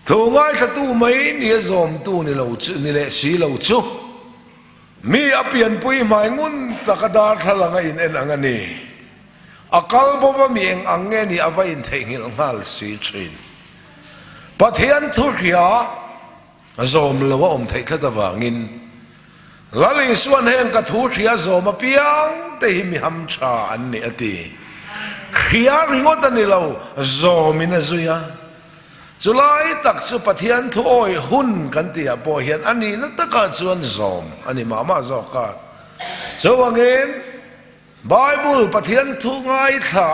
thu ngai sa tu mai ni zom tu ni lo chu ni le si lo chu mi apian pui mai ngun takada thalanga in en angani akal bova mi eng ange ni avain thengil ngal si thin pathian thu khia zom lawa thei thata wangin laling suan heng ka thu khia zom apiang te mi ham cha an ni ati khia ringot ani lo zom in azuya Julai tak chu pathian thu oi hun kan tia po hian ani na taka chuan zom ani mama zoka chawangin Bible pathian thu ngai tha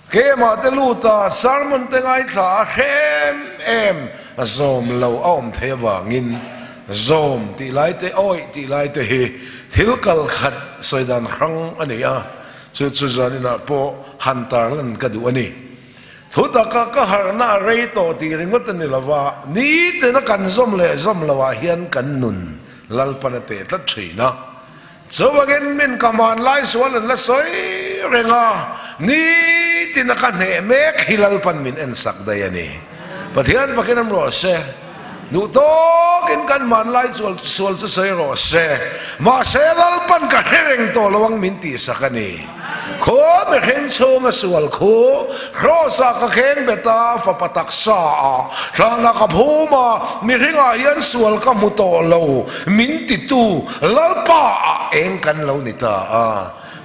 kema te luta sermon te ngai tha hem em zom lo om thewangin zom ti lai te oi ti lai te hi thilkal khat soidan khrang ani a chu chu zanina po hantar lan ka du ani thuta ka harna rei to ti ringot ni lawa ni te na kan zom lawa hian kan nun lalpanate ta thina chawagin min kaman lai swal la soi renga ni ti na kan he mek hilal pan min en sak dayani pathian vakinam ro se nu to kin kan man lai swal chu sei ro se ma se lalpan ka hereng to lawang min ti sakani kho me khen chonga sual kho rosa ka khen beta fa patak sa thana ka phuma mi ringa hian sual ka mu to lo min ti tu lalpa eng kan lo ni ta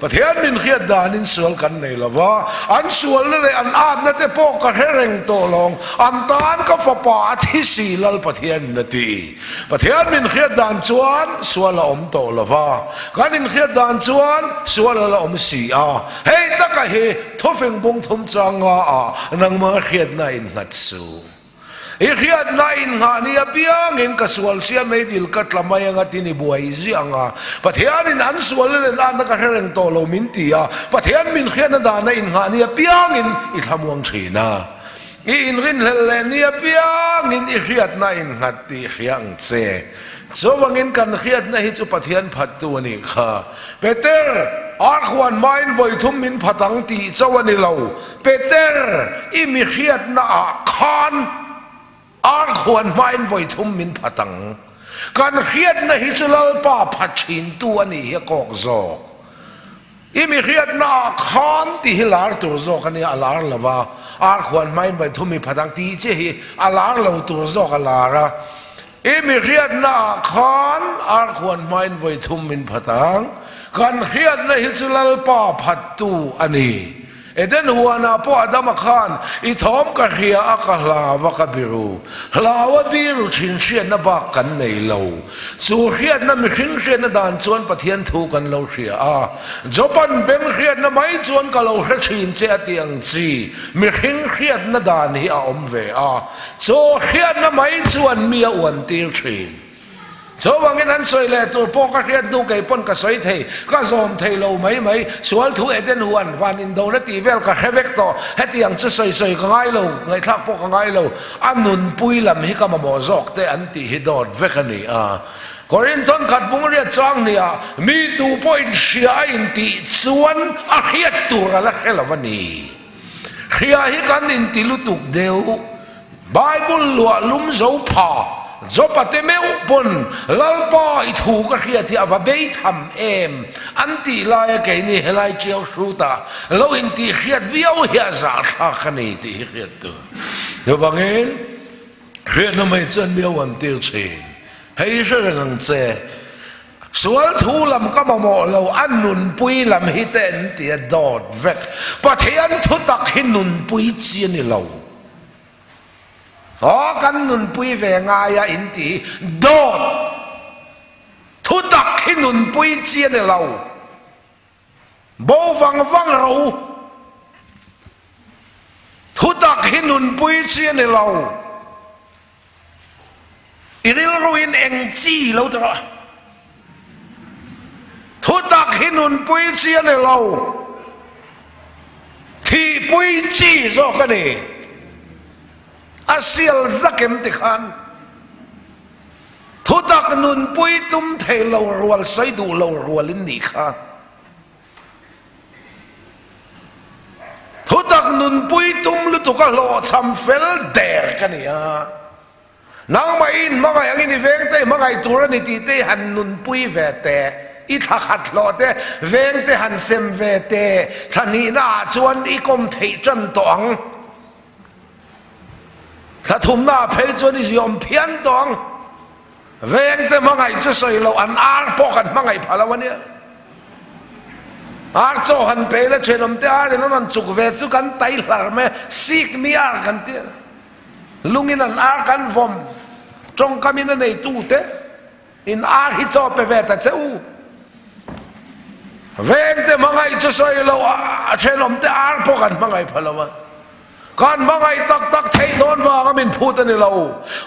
pathian min khiat danin sual kan nei lawa an sual le an at na te po ka hereng to long an tan ka fa pa thi si lal pathian na ti pathian min khiat dan chuan sual om to lawa kanin khiat dan chuan sual la om si hei taka he thofeng bong thom changa nang ma khiat na in ngat su i khiat na in nga ni apiang in kasual sia medil katlamay ang atini buhay sianga pathian in an sual le an ka hereng to lo mintia pathian min khiat na dana in nga ni apiang in ithamuang thina i in rin le ni apiang in i khiat na in ngati khiang che chawangin kan khiat na hi chu pathian phat tu ani kha Peter Arkhwan main voi thum min phatang ti chawani lo Peter i mi khiat na khan Arkhwan main voi thum min phatang kan khiat na hi chu lalpa phathin tu ani he kok zo i mi khiat na khan ti hilar tur zo kan ya alar lawa Arkhwan main voi thum min phatang ti che hi alar lo tur zo alara imi khiat na khan Arkhwan main voi thum min phatang kan khiat na hichulal pa phattu ani eden huana po adam khan I thom ka khia akala wa kabiru hlawa biru chin khiat na ba kan nei lo chu khiat na mi khin khiat na dan chuan pathian thu kan lo khia jopan ben khiat na mai chuan ka lo kha chin che atiang chi mi khin khiat na dan hi om ve cho khiat na mai chuan mi a wan tir thin so wangin an soi le tu po ka khiat nu kai pon ka soi thei ka zom thei lo mai sual thu eden huan van in do na ti vel ka khevek to hetiang chu soi ka ngai lo ngai thak po ka ngai lo anun pui lam hi ka mo zok te an ti hi dot vekani Korinton khat bung ria chang nia mi tu point sia in ti chuan a khiat tur la khelavani khia hi kan in ti lutuk deu Bible lua lum zo pha zopate meu pon lalpa I thu ka khia thi ava be tham em anti la ke ni helai chiao shuta lo in ti khiat viau hia za tha khani ti khiat tu yo bangin khiat na mai chan meu an tir chin hei sha nang che sual thu lam ka mo lo anun pui lam hi ten ti dot vek pathian thu tak hin nun pui chi ni lo kan nun pui ve nga ya in ti dot thu tak hin nun pui chi ni lo bo wang ro thu tak hin nun pui chi ni lo iril ruin eng chi lo tra thu tak hin nun pui chi ni lo thi pui chi zo ka ni asial zakem te khan thu tak nun pui tum thei lo rual sai du lo rual in ni kha thu tak nun pui tum lu ตุกโลชัมเฟลเดร์กันเนี่ยนางมาอินมาไงอย่างนี้เวงเตมาไงตัวนี้ตีเตหันนุนปุยเวเตอีทักขัดโลเตเวงเตหันเซมเวเตท่านี้น่าจวนอีกมเทจันตองถ้าทุ่มหน้าเพจวนอียอมเพี้ยนตองเวงเตมาไงจะใส่เราอันอาร์ปอกันมาไงพาละวันเนี้ยอาร์โจหันเปย์และเชนอมเตอาร์นั่นจุกเวจุกันไตหลาร์เมซิกมีอาร์กันเตลุงอินันอาร์กันฟอมจงกามินในตู้เตอินอาร์ฮิจอเปเวตเจ้าเวงเตมาไงจะใส่เราเชนอมเตอาร์ปอกันมาไงพาละวันการมาไงตักเทโดนว่าก็มินพูดนี่เรา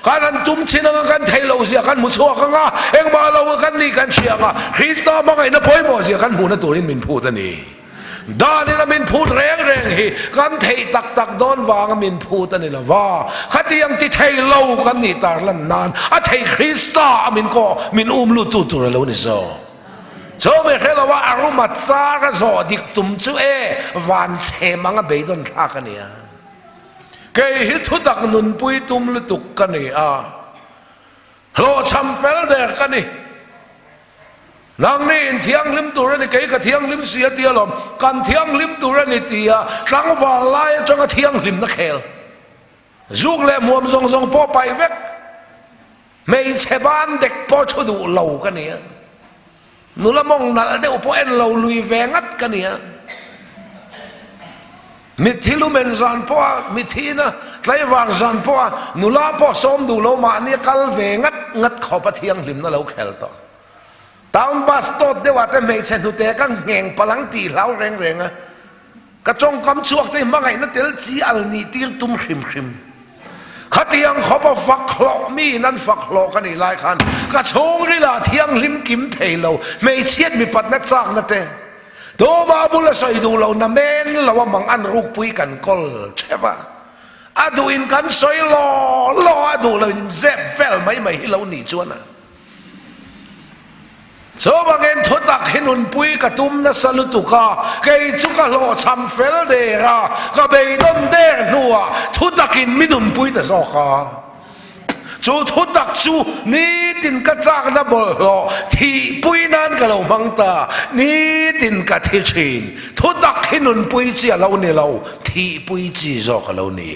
การนั้นตุ้มชินังกันเทเราเสียกันมุชัวกันอ่ะเอ็งมาเรากันนี่กันเชียงอ่ะคริสต์มาไงนะพ่อยบ่เสียกันหูนั่นตัวนี้มินพูดนี่ด้านนี้นะมินพูดแรงฮีกันเทตักโดนว่าก็มินพูดนี่ละว่าขัดยังที่เทเรากันนี่ตาลันนานอ่ะเทคริสต์มินก็มินลุตุตัวเรานี่โซ่โซ่ไม่เคยเราว่าอารมณ์ซาก็โซ่ดิกตุ่มช่วยวันเชมังเบยดนทักกันเนี่ยเกยฮิตุตักนุนปุยตุมลุตุกกันนี่โลชัมเฟลเดร์กันนี่นางนี่เทียงลิมตัวนี่เกยกับเทียงลิมเสียเตียลมกันเทียงลิมตัวนี่เตียตั้งว่าไล่จังกับเทียงลิมนักเคลจุกเล่มวมทรงพ่อไปเวกไม่ใช่บ้านเด็กพ่อชดูเหล่ากันนี่นุละมองนั่นเดี๋ยวพ่อเอ็นเหล่าลุยแวงัดกันนี่มิทิลุเมนจานพ่อมิทีนะไลวางจานพ่อนุลาพ่อส้มดูโลมาเนี่ยกัลเวงัดขอบเทียงลิมนั่นเราแข่งต่อตามบัสโตเดี๋ยวว่าแต่ไม่ใช่หุเตกังแงงพลังตีเหลาแรงอ่ะกระจงคำชวกที่มาไงนั่นเดี๋ยวจีอัลนีตีตุ้มขิมขัดเทียงขอบฝักหลอกมีนั่นฝักหลอกกันอีหลายคันกระชงนี่ล่ะเทียงลิมกิมเทเราไม่เชียดมีปัดนักจ้างนั่นเต้โดมาบุลใส่ดูเรานะเมนเราว่ามังอันรูปปุยกันกอลใช่ปะอะดูอินกันสวยรอดูเราเจ็บเฟลไม่ให้เราหนีจวนนะโซบางเงินทุตักให้นุนปุยกระตุ้มนัสลุตุกาเกยจุกะโลชัมเฟลเดระกะเบยดอนเดนัวทุตักินมินุนปุยแต่ซอกาจูทุตักจูนี่ตินกระจากนับโลที่ปุยนั้นกะเราบังตานี่ตินกะที่ชินทุตักให้นุนปุยเจียเราเนี่ยเราที่ปุยจีจอกเรานี่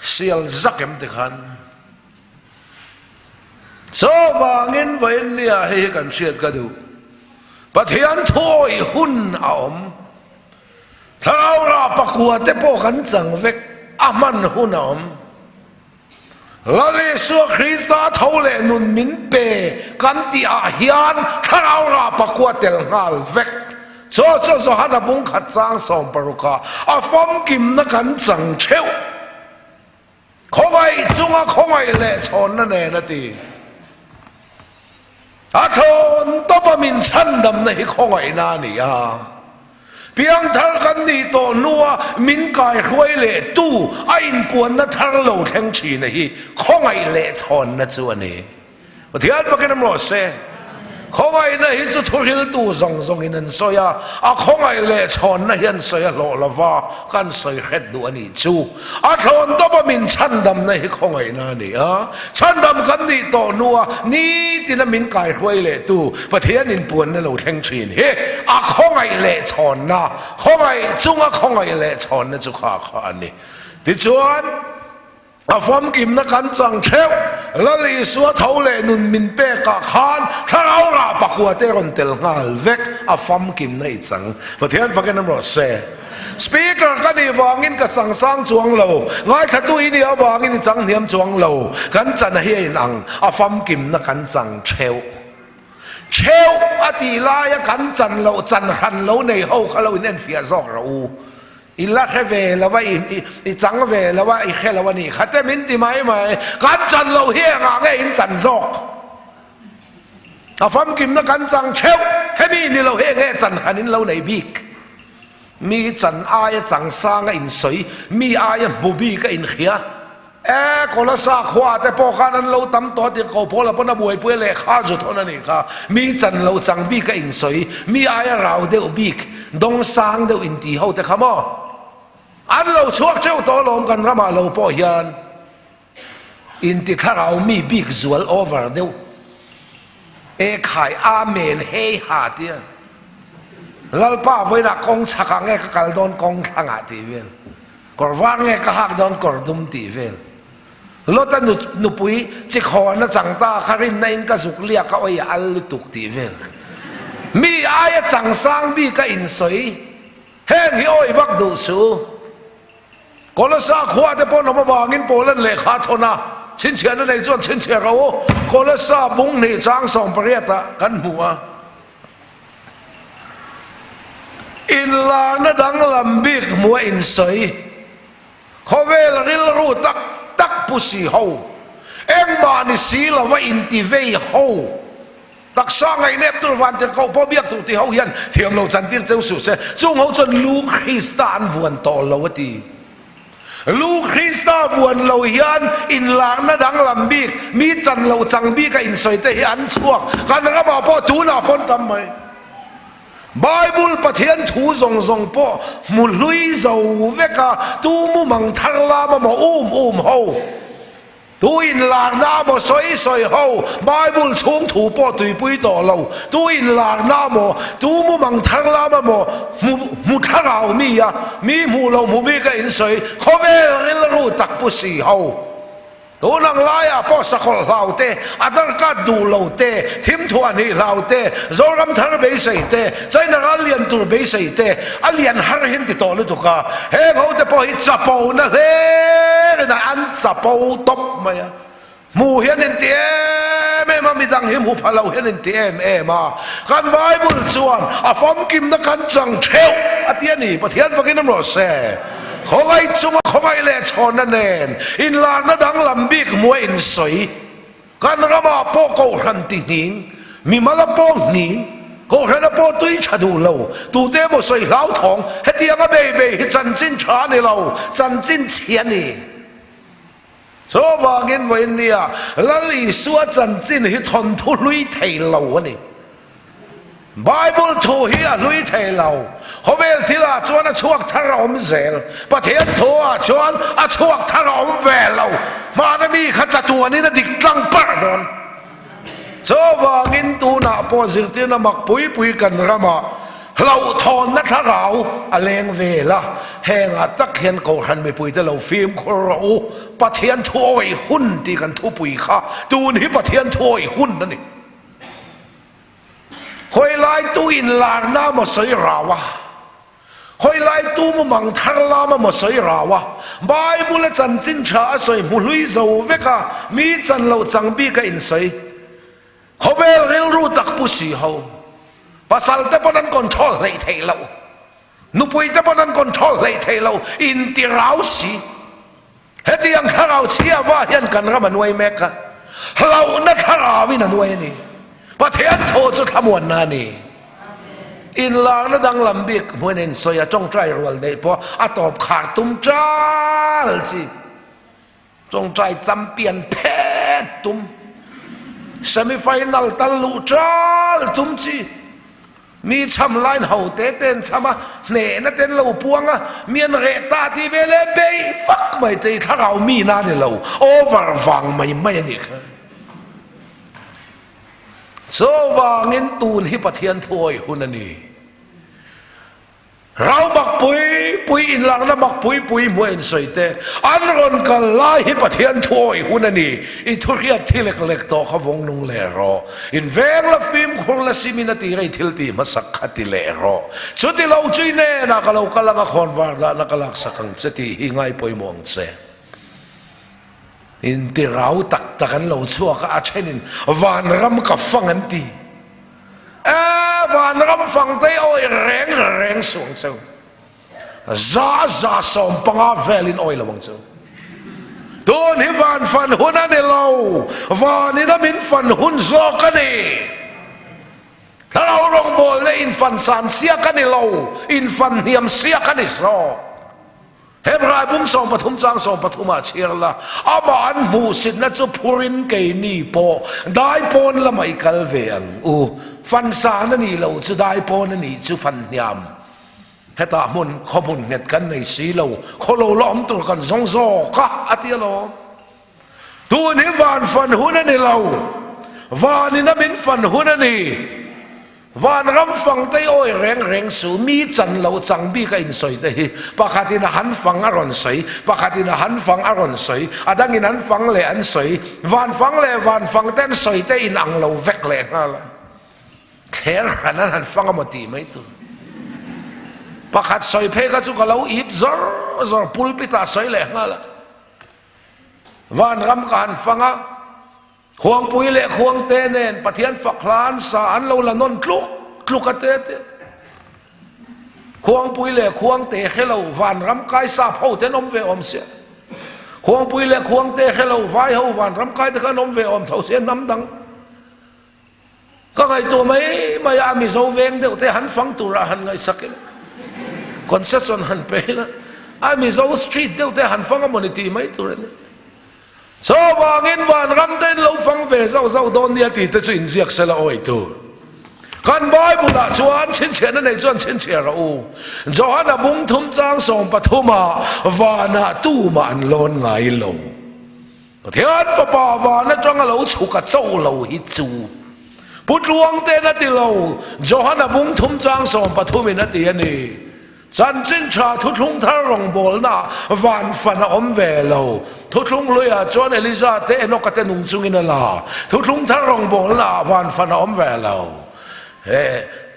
เสียลจักเอ็มติขันโซวางินวันเนี่ยให้กันเชียดกันดูปะเทียนถ้วยหุ่นเอาถ้าเราประกวดแต่พวกกันจังเวกอามันหุ่นเอาแล้วเลยสัวคริสต์เท่าเลนุนมินเปกันที่อาเฮียนถ้าเราประกวดเตลงาลเวกโซฮันบุงขัดจางสองปรุกาอาฟอมกิมนักกันจังเชวของไอ้จุงอาของไอ้เล่ชนนั่นเองนะทีอาทนต้องมามินชันดำในของไอ้นานี่เพียงทากันนี่ตัวนัวมินกายควยเล่ตู้ไอ้ปวนนั่นทาร์โลแทงชีนี่ของไอ้เล่ชนนั่นส่วนนี้วันที่อันว่ากันน้ำรอเซ่ของไอ้นั่นหินสุดทุเรศตู้ซงอินันโซยาของไอ้เล่ชนนั่นยันโซยาโลละว่ากันโซยเข็ดดูอันนี้จูอาทนต้องมามินชันดำในของไอ้นานี่ชันดำกันนี่ตัวนัวนี่ที่นั่นมินกายควยเล่ตู้ประเทศนินปวนนั่นเราแทงชีนของไอ้เล่ชนนะของไอ้จุงของไอ้เล่ชนนั่นจุกข้าอันนี้ที่ชวนฟอมกิมนักขันจังเชวแล้วลีสัวเท่าเลนุนมินเปกะขานถ้าเราปักวัวเตรอนเตลงาลเวกฟอมกิมในจังประเทศฟังกันน้ำรสเซ่สปีกเกอร์กันนี่วางินกับสังสางจวงเหลาง่ายถ้าตุยนี่วางินจังเนียมจวงเหลากันจันเฮียนังฟอมกิมนักขันจังเชวอติลายขันจันเหลาจันหันเหลาในห้องเขาเราเน้นเฟียซอกเราอิลลักเวลว่าอีจังเวลว่าอีเขลว่านี่ขัดแต่มินติไม่กันจันเราเฮียงไงอินจันซอกฟังกิมนักกันจังเชวเฮมีนี่เราเฮียงจันขันินเราในบิกมีจันอายจังสร้างอินสวยมีอายบุบีก็อินเขียคนละสาขวาแต่พอการนั้นเราตั้มตัวที่เขาพอเราพนับวยเพื่อเล่ข้าจุดเท่านั้นเองค่ะมีจันเราจังบีก็อินสวยมีอายเราเดียวบีกดงสร้างเดียวอินตีเขาแต่ขโมย อันเราช่วงเจ้าตัวลมกันเรามาเราปอยานอินติข้าเรามีบิ๊กส่วนโอเวอร์เดียวขายอาเมนเฮหาเดียลัลป้าไว้นักกงชักงก็กัลดอนกงทางอาทีเวลกอร์วางก็หักดอนกอร์ดุมทีเวลรถนุปุยจิขอนะจังตาคารินในอินก็สุกเลียเขาไอ้อัลลุตุกทีเวลมีอายจังสังบีก็อินสวยแห้งหิโอยวักดูสูกอลสาขวาแต่พอหนุ่มวางินโปลันเลขาทนะชินเชียนในจวนชินเชียเรากอลสาบุ้งนี่จางส่งปริยตะกันหัวอินลานะดังลำบิกมัวอินสวยเขาเวลริลรูตักปุสีเฮาเอ็งมานิสีละว่าอินติเวเฮาตักสร้างไงเนบตัววันเดียวเขาพอเบียกตัวที่เขาเห็นเทียมเราจันทิลเจ้าสุดเสียจุ่มเขาจนลูกคริสตานวนต่อเราวดีลูกคริสตาวนเราเห็นอินหลังนะดังลำบิกมีจันเราจังบิกกับอินสวยแต่เห็นชั่วกันก็บอกพ่อทูน่ะพ้นทำไมไบเบิลประเทศทูส่งพ่อมุลุยเจ้าเวกาตูมุมังทักลามาอุ้มเฮาตูอินหลังน้ามาสอยเฮาไบเบิลช่วงถูพ่อตุยปุยต่อเราตูอินหลังน้ามาตูมุมังทักลามามุทักเอามีมูเรามีก็อินสวยเขาเวริลรูตักปุสีเฮาตัวนังไล่พ่อสักคนเหล่าเตะอาจารย์ก็ดูเหล่าเตะทิมทวนนี่เหล่าเตะโจรำทาร์เบย์ใส่เตะใจนักเรียนตัวเบย์ใส่เตะเรียนหาเห็นติดต่อเลยทุกข้าเฮ้เขาจะพอฮิจับปูนะเฮ้นะอันจับปูตบมามูเห็นเตียแม่มามีดังเห็นหูพะเราเห็นเตียมากันไบเบิลส่วนฟอมกิมนักกันจังเทวเตียนี่ประเทศฟังกินน้ำรสเซ่เขาไอ้จุงเขาไอ้เล่ชนนั่นเองอินลานะดังลำบิกมวยอินสวยกันก็มาโปโกขันติหิงมีมาละโปหิงก็เห็นโปตุยชาดูเราตูเตมสวยเหล่าทองเฮตียงก็เบย์จันจินชาในเราจันจินเชียนี่โซวางินวันนี้ละลิสัวจันจินฮิทนทุลุยเทเราวะนี่ไบเบิลทูฮีลุยเทเราเขาเวลที่ละชวนช่วงทารอมเซลประเทศทัวชวนช่วงทารอมเวลเรามานะมีขจัดตัวนี้นะดิกลังปะดอนโซวางินตูน่ะพอสิที่น่ะมักปุยกันระมาเราทอนนัทเราเลงเวล่ะแหงตักเห็นเขาหันไม่ปุยแต่เราฟิล์มครูประเทศทัวไอ้หุ่นที่กันทุปุยข้าตูนี้ประเทศทัวไอ้หุ่นนั่นนี่คอยไล่ตูอินลางน้ามาใส่ราวะคอยไล่ตูมังทักลามาใส่ราวะไบเบิลจันจินชาใส่มุลุยเจ้าเวกามีจันเราจังบีกับอินใส่เขาเวลเรียนรู้ตักปุสีเขาภาษาแต่ปนันคอนโทรลเลยเทเรานุปุยแต่ปนันคอนโทรลเลยเทเราอินติราวสีเฮตียังข้าเราเชียว่าเห็นกันก็มันไว้แม็กะเรานัทราวินันไว้นี่ประเทศโทจะทำวันนั้นนี่อินลางนะดังลำบิกมวยเน้นสอยจ้องใจรวลได้เพราะตอบขาดตุ้มจ้าสิจ้องใจจำเปลี่ยนแพ้ตุ้มเซมิไฟนัลตัลลุจ้าตุ้มสิมีช้ำลายเห่าเต้นช้ำเน่นเต้นเราพวงอ่ะมีนเรตาที่เวลเบยฟักไม่ตีถ้าเรามีน่าเนี่ยเราโอเวอร์ฟังไม่นี่ค่ะโซวางินตูนฮิปเทียนถอยหุ่นนี่เราบักปุยอินหลังนะบักปุยมวยอินสวยเตอันรอนกันไล่ฮิปเทียนถอยหุ่นนี่อิทุเรียที่เล็กๆต่อขวงนุงเลรออินเวงละฟิล์มคนละสิมินาทีไรทิลตีมาสักขัดเลรอสุดที่เราจีเน่นักเรากำลังขอนวาร์นักลักสักขังจะที่หิงไงปุยมองเซอินที่เราตักกันเราชั่วก็อาจจะนินวานรำกับฟังอันตีวานรำฟังได้โอ้ยแรงสูงเจ้าจ้าสมปังอาเวลินโอ้ยละวังเจ้าตัวนี้วานฟันหุ่นนั่นเราวานนี่น้ำมินฟันหุ่นโซกันนี่ถ้าเราลงบอลเลยอินฟันสานเสียกันนี่เราอินฟันเหียมเสียกันนี่โซเฮบรายบุ้งส่งปฐุมจางส่งปฐุมอาเชียร์ละอาบานมูสินนะจะพูรินเกนี่ปอได้ปอนละไม่กัลเวียงฟันสานั่นนี่เราจะได้ปอนนั่นนี่จะฟันยาม heta mun khomun nget kan nei si lo kholo lom tur kan zong zo ka atia lo tu ni van fan hun ani lo van ni na min fan hun ani van ram fang te oi reng su mi chan lo chang bi ka in soi te hi pakhatin han fang aron soi pakhatin han fang aron soi adangin han fang le an soi van fang ten soi te in ang lo vek le ngala kher khanan han fang amati mai tu pakhat soi phe ka chu ka lo ip zor pulpita soi le ngala van ram ka han fanga khuang pui le khuang te nen pathian faklan sa an lo la non tluk ate te khuang pui le khuang te khelo van ram kai sa phau te nom ve om se khuang pui le khuang te khelo vai ho van ram kai te khanom ve om thau se nam dang ka ngai to mai ami zo veng de te han fang tu ra han ngai sakin concession han pe na ami zo street de te han fang monity mai tu re so wangin van ram ten lo fang ve zau don dia ti te chin ziak sela oi tu kan bible la chuan chin chen nei chuan chin che ra u johana bung thum chang som pathuma wana tu ma an lon ngai lo pathian fa pa wana tang lo chu ka chau lo hi chu put luang te na ti lo johana bung thum chang som pathumi na ti ani chan ching cha thu thung thar rong bol na van fan om ve lo thu thung loya chuan eliza te enok te nung chung in la thu thung thar rong bol na van fan om ve lo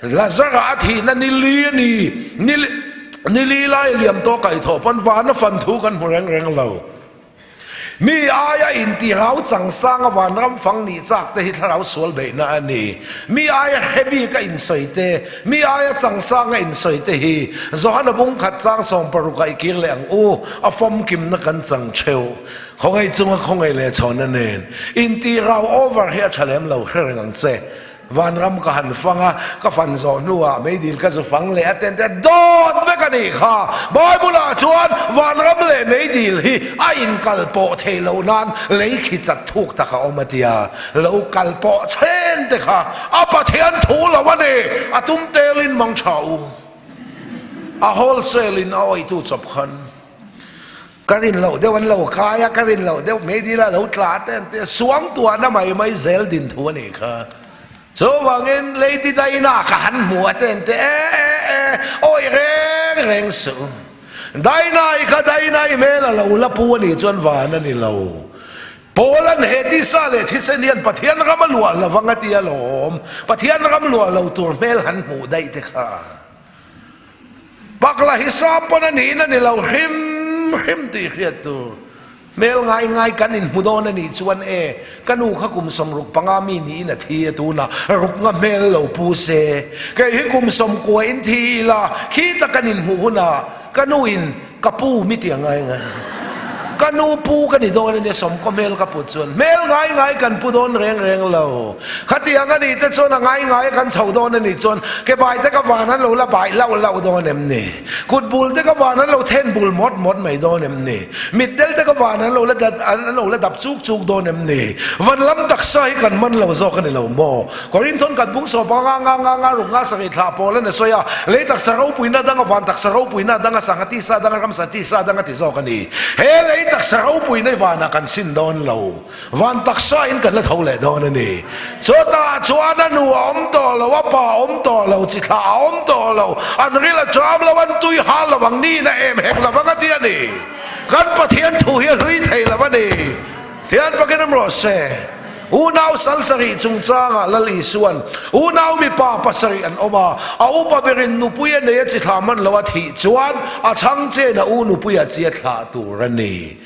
lazara athi na nili lai liam to kai tho pan van fan thu kan reng lo mi aya in ti rau chang sang van ram phang ni chak te hi tharau sol be na ani mi aya hebi ka in soi te mi aya chang sang in soi te hi zohana bung khat chang som paru kai kir le ang u a fom kim na kan chang cheu khongai chunga khongai le chona nen in ti rau over here thalem lo khereng ang che van ram ka han fanga ka fan zo nuwa me dil ka zo fang le aten te dot me ka ni kha bible a chuan van ram le me dil hi a in kal po thelo nan le khi chat thuk ta ka omatia lo kal po chen te kha apa thian thu lo wa ne atum telin mang chau a wholesale in oi tu chop khan karin lo de wan lo kaya karin lo de me dil la lo tla ten te suang tua na mai zel din thu ni kha so wangin lady daina ka han mua ten te oi reng su daina me la lo la pu ni chuan van ani lo polan he ti sa le thi senian pathian ram lua la wanga ti alom pathian ram lua lo tur mel han mu dai te kha bakla hisap pon ani na ni lo khim ti khiat tu mel ngai kan in mudon ani chuan kanu kha kum som ruk pangami ni na thi tu na ruk nga mel lo pu se ke hi kum som ko in thi la khi ta kan in hu na kanu in kapu mi ti ngai kanu pu kan ni don ni som ko mel ka pu chuan mel ngai kan pu don reng lo khati anga ni te chuan ngai kan chho don ni chuan ke bai te ka wan lo la bai lo don em ni kut bul te ka wan lo then bul mot mai don em ni mit del te ka wan lo la dap chuk don em ni van lam tak sai kan man lo zo kan lo mo korin thon kat bung so pa nga ru nga sa ri thla pol na soya le tak sa ro puina danga van tak sa ro puina danga sangati sa danga ram sa ti sa danga ti zo kan ni he le tak sa ro pui nei wana kan sin don lo van tak sa in kan la thole don ani chota chuana nu om to lo wa pa om to lo chi tha om to lo an rila cham lo wan tui ha lo wang ni na em hek la wanga ti ani kan pathian thu hi hlui thei la wani thian fakin am ro se unaw salsari chung changa lali suan unaw mi pa pasari an oma a upa berin nupuya ne chi thaman lawa thi chuan a chang che na u nupuya chia thla tu rani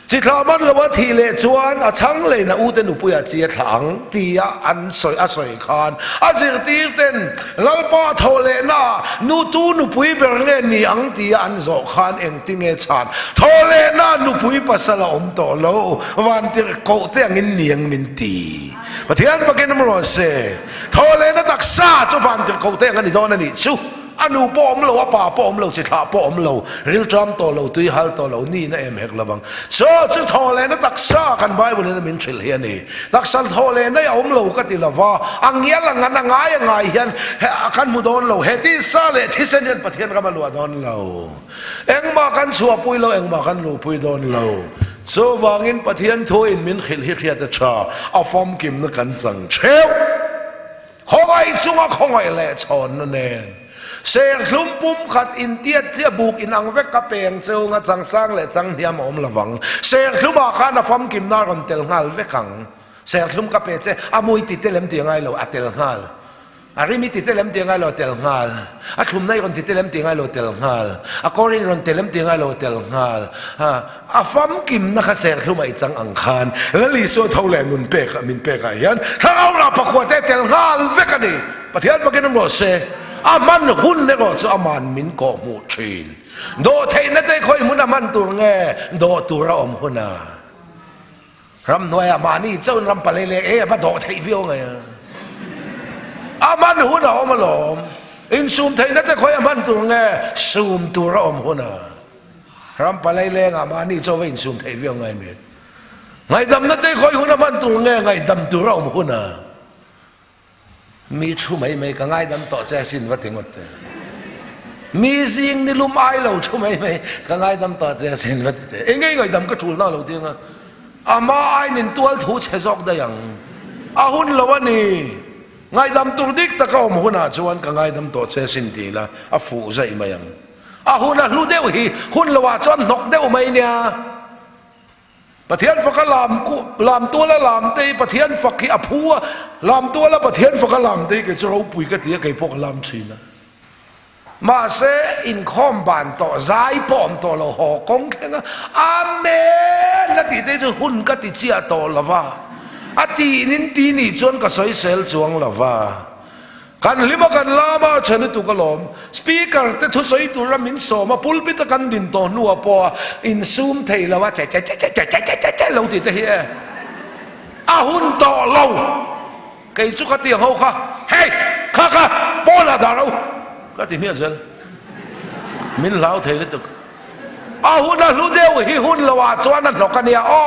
chi thaman lawa thi le chuan a chang le na u te nupuya chia thlang tia an soi khan a zir tir ten lalpa thole na nu tu nupui bernge ni ang tia an zo khan eng tinge chan thole na nupui pasala om to lo wan tir ko te angin niang min ti pathian pakin mo se thole na taksa cho van tir ko te ngani don ani chu anu pom lo apa pom lo chitha pom lo ril tram to lo tui hal to lo ni na em hek lawang so chu thole na taksa kan bible na min thil hian ni taksal thole na om lo ka ti lawa angia langa na ngai hian kan mu don lo heti sa le thisen hian pathian ka malua don lo engma kan chua pui lo engma kan lu pui don lo so wangin pathian tho in min khil hi khia ta cha afom kim na kan chang cheu khongai chunga khongai le chon na nen seng hlum pum khat in tiat chia buk in ang vek ka peng cheu nga chang sang le chang hiam om lawang seng hluma khan afom kim na ron tel ngal vekang seng hlum ka pe che amui ti telem ti ngai lo atel ngal arimi ti telem ti ngai lo tel ngal athum nai ron ti telem ti ngai lo tel ngal according ron telem ti ngai lo tel ngal afam kim na kha ser hluma I chang ang khan lali so thole nun pe ka min pe ka hian thau la pakwa te tel ngal vekani pathian wakin mo se aman hun ne ro chu aman min ko mu thin do thei na te khoi mun aman tur nge do tur om huna ram noi amani chon ram palele e ba do thei vio nge aman huna om lom in sum thei na te khoi aman tur nge sum tur om huna ram palele amani cho in sum thei vio nge me ngai dam na te khoi huna man tur nge ngai dam tur om huna mi chu mai ka ngai dam to che sin wa tingot mi jing ni lum ai lo chu mai ka ngai dam to che sin wa te ngai dam ka chul na lo tinga ama ai nin tual thu che jok da yang ahun lawani ngai dam tur dik ta ka om huna chuan ka ngai dam to che sin ti la a fu zai mayang ahuna lu deu hi hun lawa chuan nok deu mai nia pathian fakal lam tu la lam te pathian fakhi aphua lam tu la pathian fakal lam te ke chro pui ka tia ke pok lam china ma se in khom ban to zai pom to lo ho kong khenga amen la ti te chu hun ka ti chia to lawa ati nin ti ni chon ka soi sel chuang lawa kan lima kan lama chani tu kalom speaker te thu soi tu ramin so ma pulpit kan din to nu apo in zoom thei lawa che lo ti te hi ahun to lo kai chu ka ti ho kha hey kha bola da ro ka ti mi zel min lao thei le tu ahun na lu deu hi hun lawa chuan na nokania o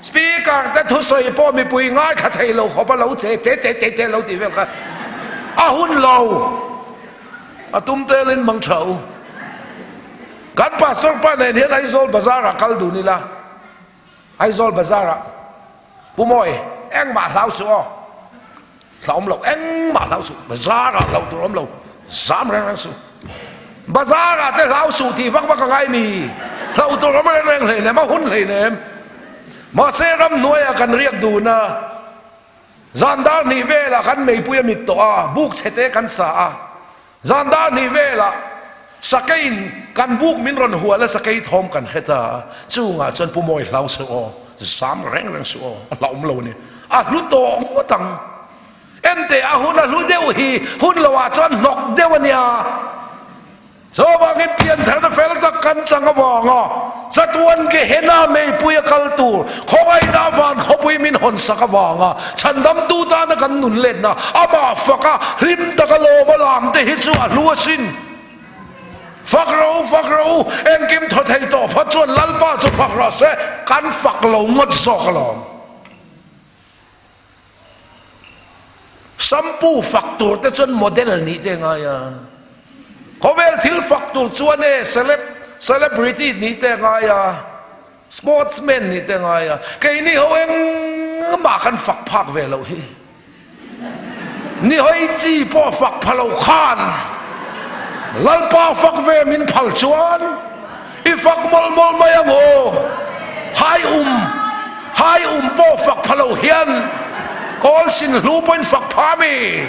speaker te thu soi po mi pui ngai kha thei lo kho pa lo che lo ti vel ka ahun lo atum te len mang chau kan pastor pa ne hian Aizol bazara kal du ni la Aizol bazara pumoi eng ma lau su o hlom lo eng ma lau su bazara lo tu rom lo zam rang su bazara te lau su ti vak vak ngai mi lau tu rom rang le ne ma hun le ne ma se ram noya kan riak du na zandar ni vela kan mei puya mit to a buk chete kan sa a zandar ni vela sakain kan buk min ron huala sakai thom kan kheta chunga chan pumoi hlau so o sam reng so o laum lo ni a lu to ngotang ente a huna lu deu hi hun lawa chan nok dewania so bangi pian thar na fel tak kan changa wanga chatuan ke hena mei puya kaltur khoi na van khopui min hon sakawanga chandam tu ta na kan nun let na ama faka him takalo balam te hi chu aluasin fakro engkim thothei to phachon lalpa chu fakra se kan faklo ngot sokalom sampu faktur te chon model ni te nga ya khovel thil faktur chuan e celebrity ni te nga ya sportsman ni te nga ya ke ni ho eng ma kan fak phak ve lo hi ni hoi chi po fak phalo khan lalpa fak ve min phal chuan I fak mol mayango hai po fak phalo hian kol sin lupoin fak phami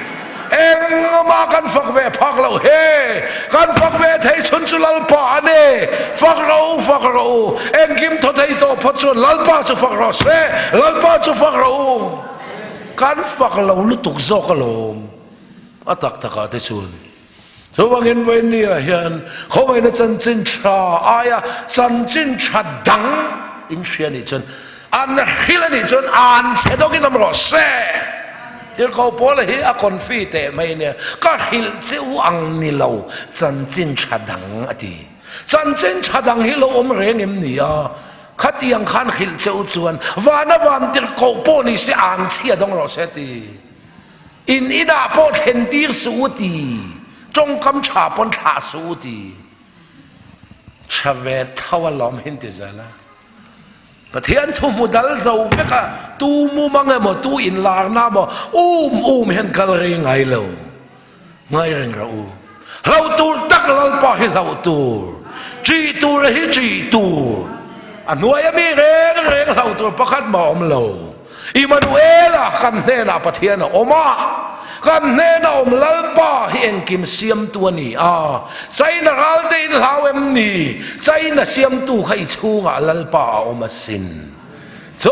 eng ma kan fak ve phak lo he kan fak ve thei chun chu lalpa ane fak ro eng kim tho thei to phachon lalpa chu fak ro se lalpa chu fak ro kan fak lo lu tuk zokalom atak taka te chun so wangin wen ni hian khowai na chan chin cha aya chan chin cha dang in shia ni chun an khila ni chun an chedokin amro se เดี๋ยวเขาพอเลยอะคนฟีแต่ไม่เนี่ยก็หิลเจ้าอังนี่เราจันจินชาดังอดีจันจินชาดังฮิโลอมเรงเอ็มนี่อ่ะขัดยังขันหิลเจ้าจวนวานวันเดี๋ยวเขาพอนี่เสียอังเชียดงเราเสียทีอินอินาพอเห็นตีสูตีจงคำชาปนชาสูตีชาเวททวลอมเห็นติจละประเทศทุมุดัลเจ้าเวกะตูมูมังเงมตูอินลาร์นาบเห็นกันเรื่องไงเราไงเรื่องเราตูตักลัลปะให้เราตูจีตูเรฮิจีตูอันนู้นมีเรื่องเราตูประคัดมอมเราอิมานูเอล่ะกันเนน่ะประเทศน่ะโอมากันเนน่ะอมลัลปะให้เองกิมเสียมตัวนี้ใจน่ะรัลเตนลาวเอ็มนี่ใจน่ะเสียมตัวให้ชูงะลัลปะอมาสินโจ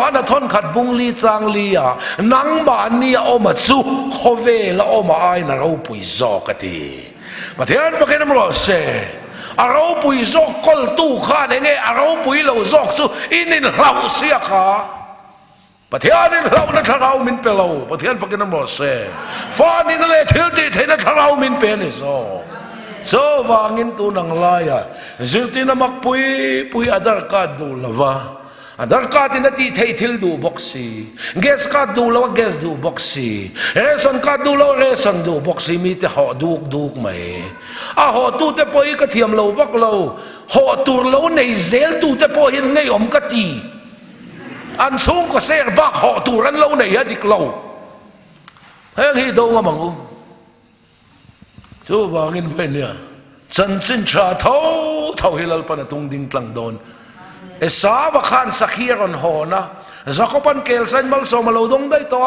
ฮันน่ะทนขัดบุงลีจางลีนังบ้านนี่อมาชูโคเวละอมาไอน่ะเราปุยจอกตีประเทศประเทศมันรอเซ่เราปุยจอกกอลตู้ข้าเองเราปุยเราจอกชูอินินเราเสียข้าประเทศนี้เราเนี่ยถ้าเรามินเปล่าประเทศพวกนั้นบอกเซ่ฟ้านี่นั่นเลยทิลตีเทนถ้าเรามินเป็นนี่โซวางินตัวนังลายจิตน่ะมักปุยอาดาร์กาดูละวะอาดาร์กาที่นั่นที่เททิลดูบ็อกซี่เกสกาดูละวะเกสดูบ็อกซี่เรสันกาดูละเรสันดูบ็อกซี่มีแต่ห่อดูไหมห่อตูแต่พอยก็เทียมเราวักเราห่อตูเราในเซลตูแต่พอเห็นไงอมกตีอันสูงก็เสียบักห่อตูรันเราในยดิกเราเฮ้ยฮีโดงมังอูจูวางินเวเนี่ยจันจินชาเท่าฮิลลปนตุงดิงกลังโดนสาวกขันสักฮีรันหอนะจักรพันเกลเซนมัลโซมาเราดงได้ตัว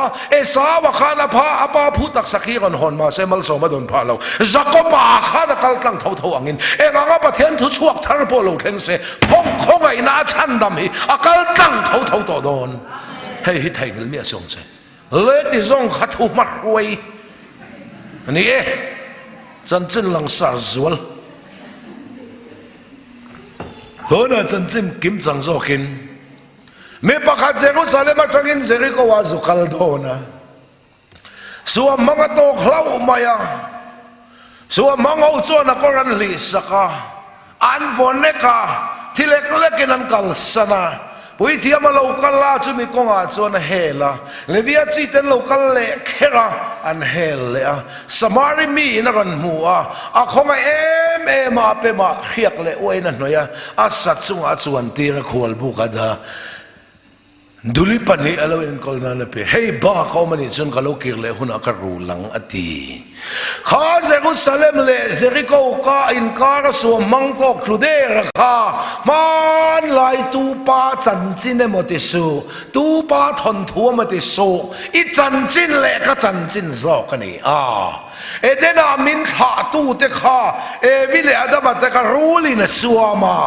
สาวกขันอาภาพูดตักสักฮีรันหอนมาเซมัลโซมาโดนพาเราจักรปาขันกัลกลังเท่าอังินงาประเทศทุชวกทาร์โปเราเทงเซคงไอ้นาชันดำฮีกัลกลังเท่าต่อโดนเฮ้ยไทยเงินเมียส่งเซเลติซงขัดหูมาคุยนี่จันจินลังสารจวลโหน่ะจันจินกิมจังโจกินมีปะขัดเจรุซาเลมาจังอินเจริโกวาจุคัลโดนะส่วนมังกรโตคลาวมายังส่วนมังเอาจวนนักรันลิสกาอันฝนเนกาที่เล็กๆนันกัลสนาปุยที่มาเราคัลลาจุมีกงอาจวนเฮล่ะเลวิอาจิเตนเราคัลเล่เคราอันเฮลเลยสมาริมีนักรันมัวคงเอ็มมาเปมาเขียกเลยโอ้ยนั่นหน่อยสัตว์สุงอาจวนตีระควลบุกดาดูลิปันนี้เราเองก็นั่นเลยเฮ้ยบ้าเขามันนี่จนเขาลูกเกลือหุ่นอักรูหลังอดีข้าเจรุซาเล็มเลยเจริโกก้าอินการสวมมังกรครูเดร์ข้ามันไล่ตูปาจันจินเนมติสูตูปาทนทัวมติสูอีจันจินเล็กจันจินโซกันนี่เดน่ามินขาตูเตข้าวิเลอดามาเตกรูลินสวามา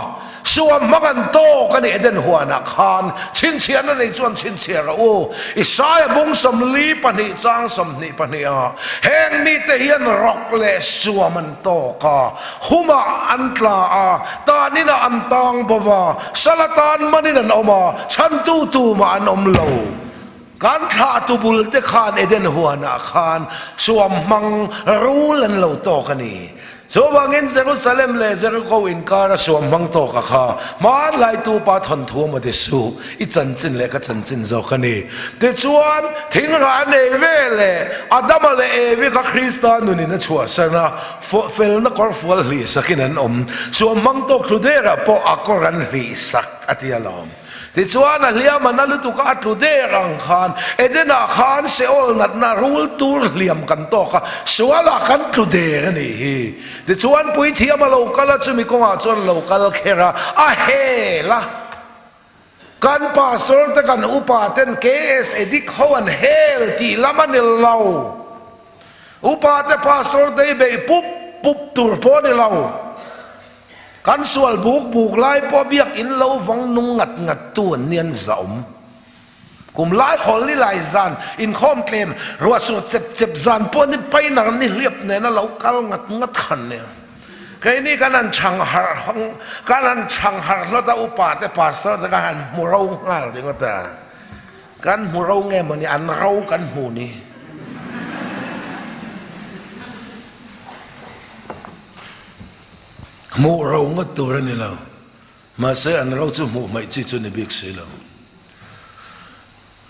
ส่วนมักันโตกันนี่เดินหัวนักขานชินเชียนนั่นเองส่วนชินเชียร์อิสายบุงสมลีปนิจางสมนิปนิแห่งนี้เทียนรกเลส่วนมันโตกาหุมาอันตลาตานี่นะอันตังบวาสลัดานมันนี่นั่นออกมาฉันตูมาอันอมโลการขาตุบุลเตขานเอเดนหัวนักขานส่วนมังรู้ลันเราโตกันนี่ส่วนเงินเจรุซาเล็มเลยเจริโกอินการส่วนมังโตกะข้ามันไล่ตูปาทนทัวมาเดสูอีจันจินเล็กจันจินโจกันนี่แต่ชวนทิ้งร้านเอเวเลอาดัมเลเอเวกับคริสตานุนี่นะชัวร์สนะเฟลนักกอล์ฟวอลลีสักนั้นส่วนมังโตคลูเดระพออักรันลีสักอธิยาลอมแต่ชวนนั่นเลี้ยมันนั่นลุตุกอัตลุเดรังขานเอเดน่าขานเซโอลนัดนารูลตูร์เลี้ยมกันโตค่ะส่วนละกันลุเดรนี่แต่ชวนปุยเทียมาโลกัลจุมีกงอาจวนโลกัลเคราเฮล่ะกันปาสโตร์แต่กันอุปาเทนเคสเอดิกเขาอันเฮลตีละมันเนลาอุปาเทปาสโตร์ได้ไปปุ๊บตูร์พอเนลากันส่วนบุกไล่พอเบียกอินเราฟังนุ่งงัดตัวเนียนสมกุมไล่ฮอลลี่ไล่จานอินคอมเคลมรัวสุดเจ็บจานพวกนี้ไปนั่งนี่เรียบเนี่ยนะเรากัลงัดขันเนี่ยแค่นี้กันนั่นช่างหากันนั่นช่างหาเราแต่อุปาแต่ปาสแต่กันมูเราง่ายเลยก็แต่กันมูเราไงมันนี่อันเรากันหูนี่ มูเรางดตัวนี่เรามาเสียอันเราจะมูไม่จีจุนบิกสิเรา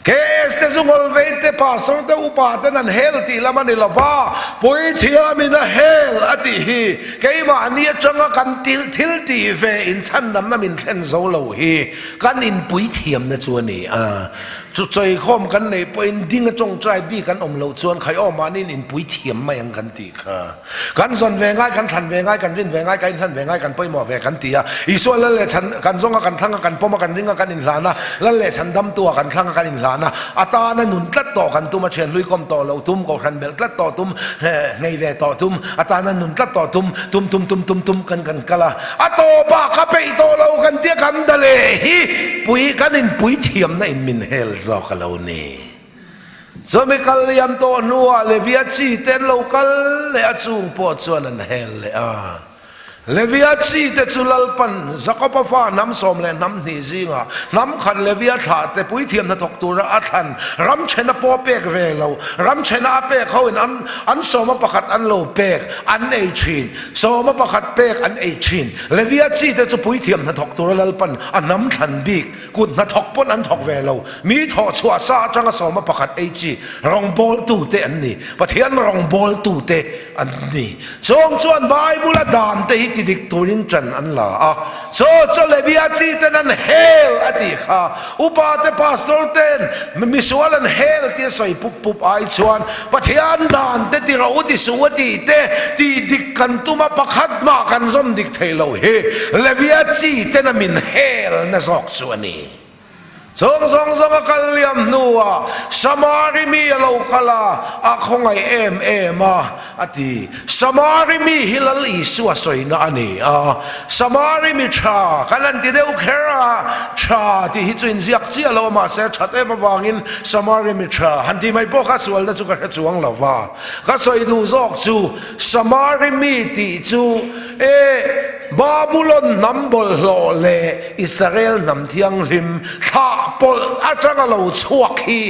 เคสเตซุงอลเวเตปาสองเตอุปาเตนันเฮลตีละมันนี่ละว่าปุยเทียมินะเฮลอติฮีเกยมาอันนี้จังกันทิลตีเวอินชันดำน้ำมินเทนโซโลฮีกันอินปุยเทียมนะจวนนี่จุดใจข้อมกันในปุยดิ้งจงใจบีกันอมเราจวนใครออกมานี่อินปุยเทียมไม่ยังกันตีค่ะกันส่วนเวง่ายกันทันเวง่ายกันรินเวง่ายกันทันเวง่ายกันปุยหมอเวกันตีอีส่วนละเลฉันกันจงกันทั้งกันป้อมกันริงกันอินลานะละเลฉันดำตัวกันทั้งกันอินลานะอาตานะนุนกลัดต่อกันตุมาเชนลุยคอมต่อเราตุมก็ขันเบลกลัดต่อตุมไงเวต่อตุมอาตานะนุนกลัดต่อตุมกันกะละอาโตปากกะเปยโตเรากันเตียกันดะเลฮีปุยกันอินปุยเทียมนะอินมินเฮลซอกเรานี่จอมิกัลยามโตนัวเลวิอาชีเตนเรากัลเลอจุงปอจวนนันเฮลเลเลวิอาชีเตจุลลปันจักรพฟ้าน้ำสมเลน้ำนิจิงะน้ำขันเลวิอาถาแต่ปุยเทียมนัทกตัวอัฐันรำเชนปอเปกเวลารำเชนอาเปกเขาอันสมประคัดอันโลเปกอันเอชินสมประคัดเปกอันเอชินเลวิอาชีเตจุปุยเทียมนัทกตัวลลปันอันน้ำขันบิกกุดนัทกปนอันทกเวลามีทอชัวซาจังสมประคัดเอจีรองบอลตูเตอันนี้ปะเทียนรองบอลตูเตอันนี้จงชวนไบเบิลดามเตติดิกตัวยิงจันอันละโซจเลวิอาชีเตนันเฮลอติข้าอุปาเตปาสโตเตนมิสวาลันเฮลที่ใส่ปุบไอชวนปะเทียนดานเตติเราอุติสวติเตติดิกันตุมาประคัดมากันซอมดิกเทโลเฮเลวิอาชีเตนัมินเฮลนะซอกสวนีสองกัลยามนัวสมาริมีเรากลาอาคงไอเอมาอติสมาริมีฮิลลีสวสวยนะอันนี้สมาริมีชากันนั่นที่เดียวแค่ชาที่ฮิจุนยักษ์เจียเรามาเสียชัดเอมาวางินสมาริมีชาหันที่ไม่พอข้าสวลนั่นจุกข้าจวงเราว่าข้าสวยดูซอกจูสมาริมีติจูบาบูลอนนัมบลโลเลอิสราเอลนำเทียงริมท่าปลอาจารย์เราชวกี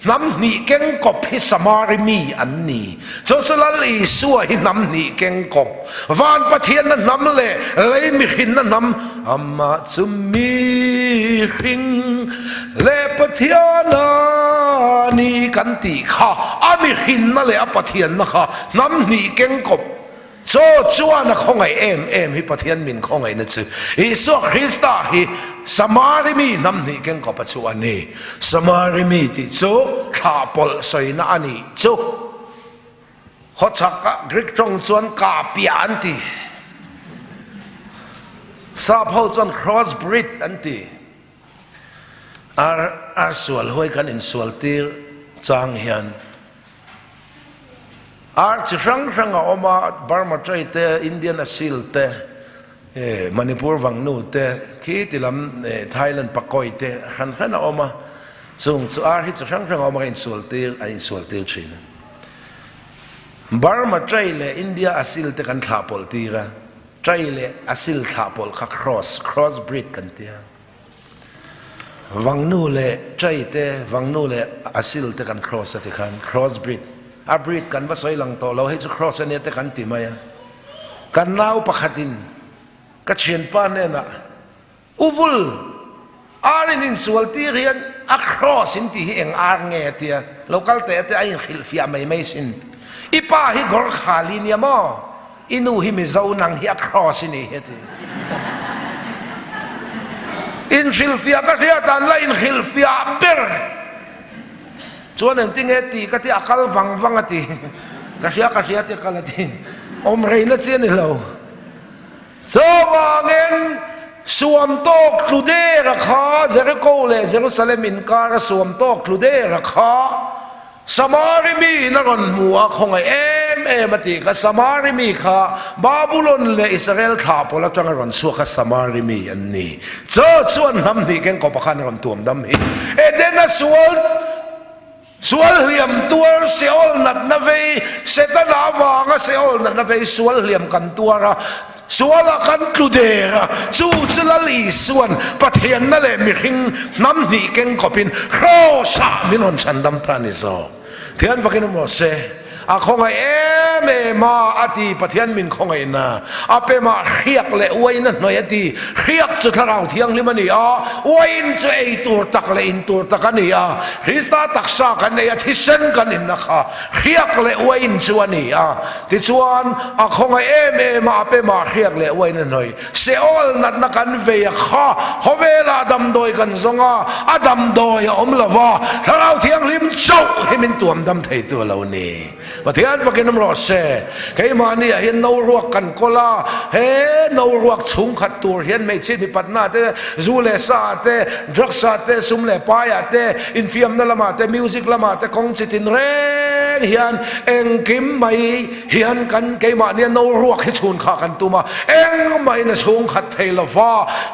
น้ำนี่เก่งกบพิสมาริมีอันนี้โจสลลีสัวหิน้ำนี่เก่งกบวานปะเทียนนั้นน้ำเลยมิขินนั้นน้ำอามาจุมีขิงเลปะเทียนานี่กันตีข้าอามิขินนั่นเลยปะเทียนนะคะน้ำนี่เก่งกบโจจวนนะของไอเอ็มฮิปะเทียนมินของไอนั่นสิอิสุคริสต์ฮิสมาริมีน้ำนี่เก่งกบปัจจุบันนี้สมาริมีที่โจข้าปลสวยนะอันนี้โจขดชักกรีกจงจวนกาเปียอันที่ทราบเขาจน cross breed อันที่ส่วนห้วยกันอินส่วนที่จางเฮียนจะครั้งออกมาบาร์มาใจเตอินเดียนอาซิลเตมณิปุรวังนูเตคิดที่ลำไทยแลนด์ปักกอยเตขันออกมาส่งฮิตจะครั้งออกมาอินส่วนที่ชินบาร์มาใจเลยอินเดียอาซิลเตกันท่าปอลตีกันใจเลยอาซิลท่าปอลค่ะ cross breed กันเตียวังนูเลยใจเตวังนูเลยอาซิลเตกัน cross ติกัน cross breedอาบริดกันว่าสวยหลังโตเราให้จะครอสเนี่ยแต่กันติมายกันน้าวประคัดินกัดเชียนป้าเนี่ยนะอุบุลอารินินสวลที่เรียนอัครอสินที่เองอาร์เงเตียเราคัลเตะแต่ไอ้ขิลฟิอาไม่สินอีป้าฮิกอร์ขาลินยามออินูฮิมิเจ้านังฮิอัครอสินี่เฮติอินขิลฟิอาก็เทียตันละอินขิลฟิอาเบอร์ส่วนหนึ่งที่เงตีก็ที่อักลวังตีก็เสียที่กัลตีอมเรนเชียนี่เราสว่างเงินสวมโต๊ะคลูเดราคาเจริโกเลเยรูซาเล็มินการสวมโต๊ะคลูเดราคาสมาริมีนรนมัวของไอเอ็มติกับสมาริมีค่ะบาบูลอนเลอิสราเอลท่าพอแล้วจังรอนสัวกับสมาริมีอันนี้เจ้าส่วนน้ำนี่เก่งกบขันรอนตัวดำหิเดนัสวลสวลเหลี่ยมตัวเสียวนัดนาเวเสตนาวางเสียวนัดนาเวสวลเหลี่ยมกันตัวระสวลกันกลุเดระจูจลลีส่วนปะเทียนนั่นแหละมีขิงน้ำนี่เก่งกบินโคสามินนชันดำตานิโซเทียนฟังกินมอเซ อาคงไอเมมาอติปะเทียนมินคงไอนาอาเปมาเขียกเลอวยนั่นหน่อยอติเขียกจุดเราเที่ยงลิมันนี่อวยอินจะไอตัวตักเลอินตัวตักกันนี่คริสต์ตักซากันเนี่ยที่เส้นกันนี่นะคะเขียกเลอวยอินชวนนี่ที่ชวนอาคงไอเมมาอาเปมาเขียกเลอวยนั่นหน่อยเซโอลนัดนักกันเวียข้าเขาเวลาดำโดยกันซงอาดำโดยอมละว่าถ้าเราเที่ยงลิมเจ้าให้มันตัวดำไทยตัวเรานี่ประเทศฟังกันน้ำรอเซ่ใครมาเนี่ยเห็นนรวกกันก็ละเห็นนรวกชุงขัดตัวเห็นไม่ชิดมีปัตนาเตจูเลซาเตดรักษาเตซุมเลปายเตอินฟิมนั่นละมาเตมิวสิกละมาเตคงจิตินเร่เฮียนเอ็งกิมไม่เฮียนกันใครมาเนี่ยนรวกให้ชุนขากันตัวมาเอ็งไม่นะชุงขัดไทยละว่า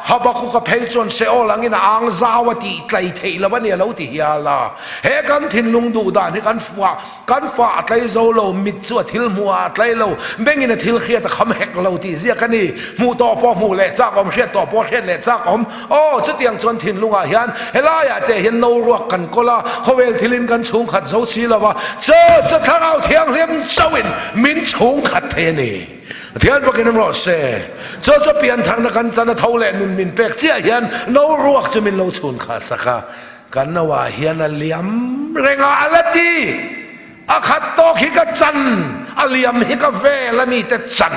ฮับกุกเพยจนเซโอลังอินอังซาวติไกลไทยละวันเนี่ยเราที่ยาลาเฮกันทินลุงดูด่านให้กันฝ่าไตรโซโลมิดจวดทิลมัวไตรโลเบ่งอินทิลเขียตคำแหกเราที่เสียกันนี่มูต่อปอมูเละจากอมเขียต่อปอเขียเละจากอมโอ้จะเตียงจนทินลุงอาเฮียนเฮล่าอย่าแต่เห็นนรวกกันก็ละเขาเวลทิลินกันชุงขัดโซชีละว่าจะทางเอาเทียงเลี้ยมเจ้าวินมินชุงขัดเทนี่เทียนพวกนั้นรอเซ่จะเปลี่ยนทางนักการจันทร์เท่าแหล่นุนมินเป็กเจียเฮียนนรวกจะมินเราชุนขัดสักกันนว่าเฮียนเลี้ยมเรงอะไรทีอาขัดโตฮิกจันอาเลียมฮิกเวละมีแต่จัน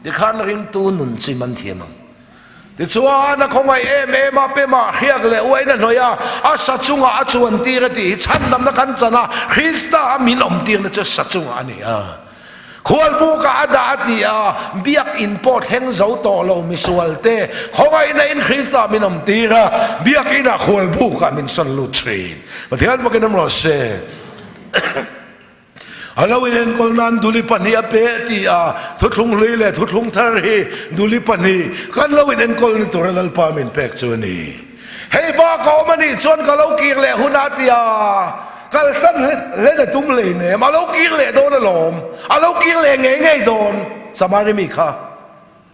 เดี๋ยวข้าริงตูนุนจิมันเทียมเดี๋ยวชัวนะคงไอเอเมมาเปมาเขียกเลยอวยนั่นหน่อยอาสัจจุงอาจวนตีระตีฉันนำนักขันจันนะคริสต์อามินอมตีนะจะสัจจุงอันนี้ควรบุกอาดาตีเบียกอินพอร์ตแห่งเจ้าโตเรามิสวลเต้คงไอในอินคริสต์อามินอมตีระเบียกอินะควรบุกอามินสันลุทรีนมาที่นั่นพวกนั้นรอเซ่เราเห็นคนนั้นดูลิปันฮีเปตีทุกลุงเลยเลยทุกลุงทารีดูลิปันฮีกันเราเห็นคนนี้ตัวเราพามินเป็กชนีเฮ้ยบ้าเขามันนี่ชวนกับเรากีเลยหุนาตีกันสั้นเล่นตุ้มเลยเนี่ยมาเรากีเลยโดนหลอมเรากีเลยไงโดนสมาริมิค่ะ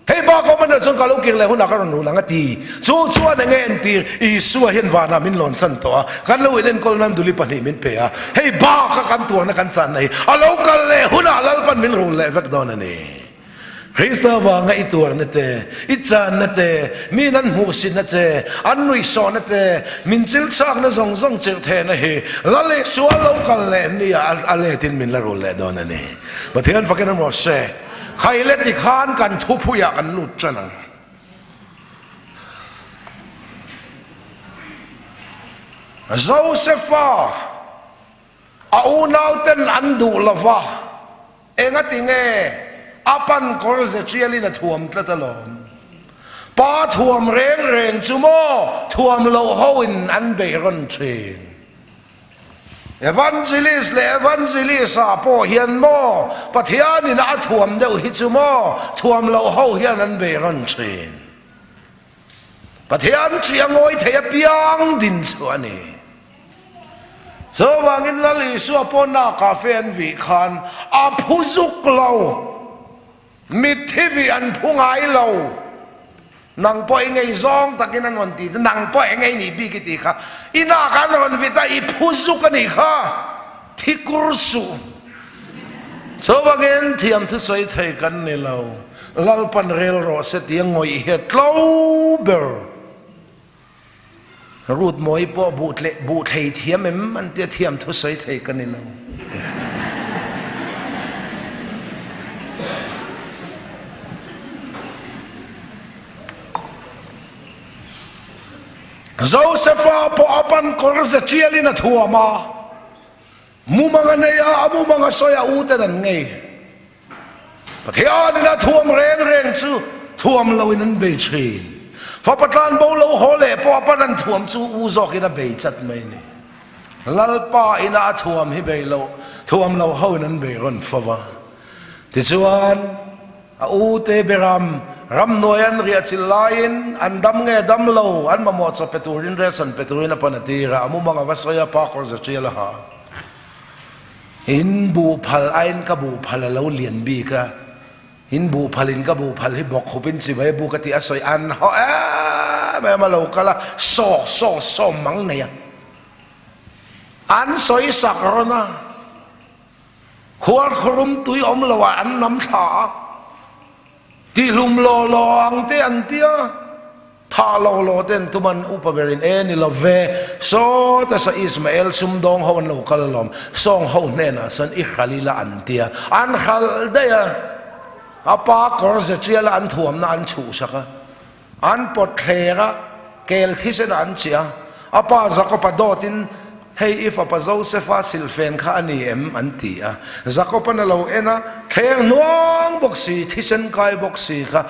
เฮ้ยบ้าเขามันเนี่ยชวนกับเรากีเลยหุนากันหนูหลังตีชัวเนี่ยไงตีอีสัวเห็นวานามินหลอนสันตัวกันเราเห็นคนนั้นดูลิปันฮีมินเปียเฮ้ยบ้ากันตัวนักกันจันนี่เรากันเลยหุนาเราปันมินรูเลยเวกโดนนี่คริสต์ว่าไงตัวนั่นเตอิจานนั่นเตมีนั่นหูสินนั่นเตอันนุยสอนนั่นเตมินจิลชักนั่นซงจิลเทนั่นเฮละเล็กสัวเรากันเลยนี่อะไรที่มินละรูเลยโดนนี่มาเทียนฟังกันมาเซ่ใครเล็ดที่ขานกันทุบผู้อยากกันลุดจังโจเซฟอาอูนาวเต็นอันดูละวะเองติงอาปันก็จะเชียลินท่วมตลอดป้าท่วมเร่งจุโมท่วมโลหอินอันเบรอนเทนเอวันซิลิสเลเอวันซิลิสอาโปเฮียนโมปะเทียนินาท่วมเดียวฮิจุโมท่วมโลหเฮียนอันเบรอนเทนปะเทียนเชียงโอยเทียบยังดินสวนีสว่างอินลลิสัวปนากาเฟนวิคานอาพุจุกเรามิทิวิอันพุงไอเรานังป่อยไงซองตะกินันวันตีนังป่อยไงนี่บีกิติค่ะอินาการวันวิตาอิพุจุกันนี่ค่ะที่กุสุสว่างอินเทียมทุสอยไทยกันนี่เราลัลปันเรลโรเสตียงงอยเฮตลาเบอร์รูดมวยปอบูดเฮเทียมมันเทียมทุสอยไทยกันนี่เราโจเซฟพอปันก็จะเชียลินทัวมามูมังเนียมูมังสอยอูเตนันไงประเทศนี้นะทัวมเร่งจู่ทัวมเราอินันเบชีนฟ้าประทานโบลูโฮเล่พอปันนั้นทัวมจู่อูจอกอินันเบจัดไม่เนี่ยลัลป้าอินาทัวมฮิเบโลทัวมเราเฮานั้นเบรอนฟ้าที่ชวนอูเตเบรัมรำนวยอันเรียจิลายินอันดำเงดำโลอันมาหมดสับเปตูรินเรสันเปตูรินปนตีระมุมังอวัสยาปากรจะเชียละฮะหินบูพัลไอ้นกับบูพัลแล้วเลียนบีกะหินบูพัลินกับบูพัลให้บอกเขาเป็นสิบไอ้บูกติอาศัยอันฮะแม่มาเรากะละโซมังเนี่ยอันสอยสักรนะ ควรครุมตุยอมละวันน้ำขาที่ลุมโลลองเตียนเตียท่าโลโลเต้นทุมันอุปเบรินนี่ละเวโซแต่สอิสมาเอลซุมดองเขาวันโลกลลอมส่งเขาเนน่ะสันอิขลิละอันเตียอันขัลเดียอาปากอร์จะเจียละอันถ่วมนะอันชูสักอันปดเคระเกลที่เสนอันเชียอาปาจักรปดอตินให้อิฟปะโจเซฟาซิลเฟนข้าอันนี้อันตีจักรปนเรานะเทงน้องบกสีที่เส้นกายบกสีค่ะ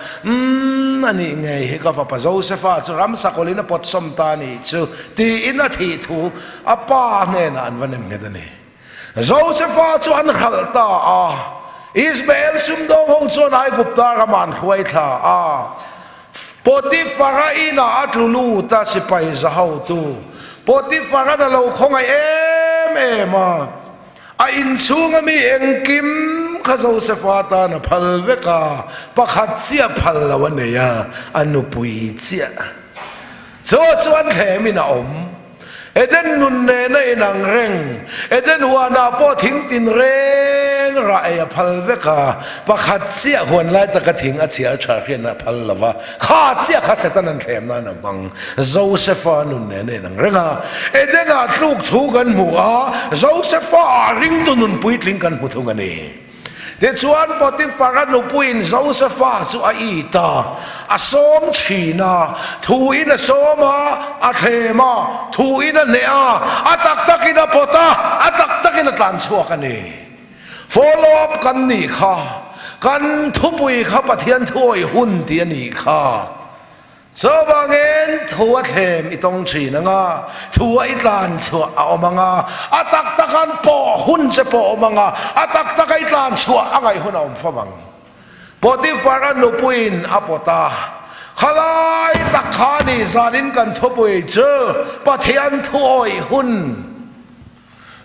อันนี้ไงฮิกาปะโจเซฟาจะรำสักลินปดสมตานี่จูตีอินทีทูอาปาเนี่ยนะอันวันนี้ไม่ได้นี่โจเซฟาจูอันขัลตาอิสเบลซุมดงฮงจนไอกุปตารมันขวยท่าปฏิฟาราอินาอัตลูลูตาสิไปจะเฮาตูปฏิฟาราเราคงไอมาอินซูงมีเองกิมข้าโจเซฟาตานะพัลเวกาปะขัดเสียพัลละวันเนี่ยอนุปุยเสียจวนแขมินาอมเอเดนนุนเนนนังเร่งเอเดนวานาปอทิ้งตินเร่งไรพัลเวกาปะขัดเสียหัวไล่ตะกะทิ้งอาเชียชาเขียนพัลละวะข้าเสียข้าเสตันันเทมนั่นบังโจเซฟานุนเนนังเร่งเอเดนอาลูกทูกันหัวโจเซฟาริงตุนุนปุยลิงกันหัวทุกันนี่เดี๋ยวชวนปฏิฟารันุปุยนโจเซฟาจูอีตาอาสมชีนาทูอินสมอาเทมาทูอินเนียอาตักตักินปตาอาตักตักินตันชัวกันนี่follow up กันนี่ค่ะกันทุบุยข้าปะเทียนถ้วยหุ่นเตียนี่ค่ะสบางเงินทัวเทมอีตรงชีนังทัวอีลานชัวเอามังอาตักตักันปอหุ่นจะปอมังอาตักตักอีลานชัวอะไรหุ่นเอาฟังปฏิฟารันุปุยนอปตาขลายตักขานี่จานินกันทุบุยเจอปะเทียนถ้วยหุ่น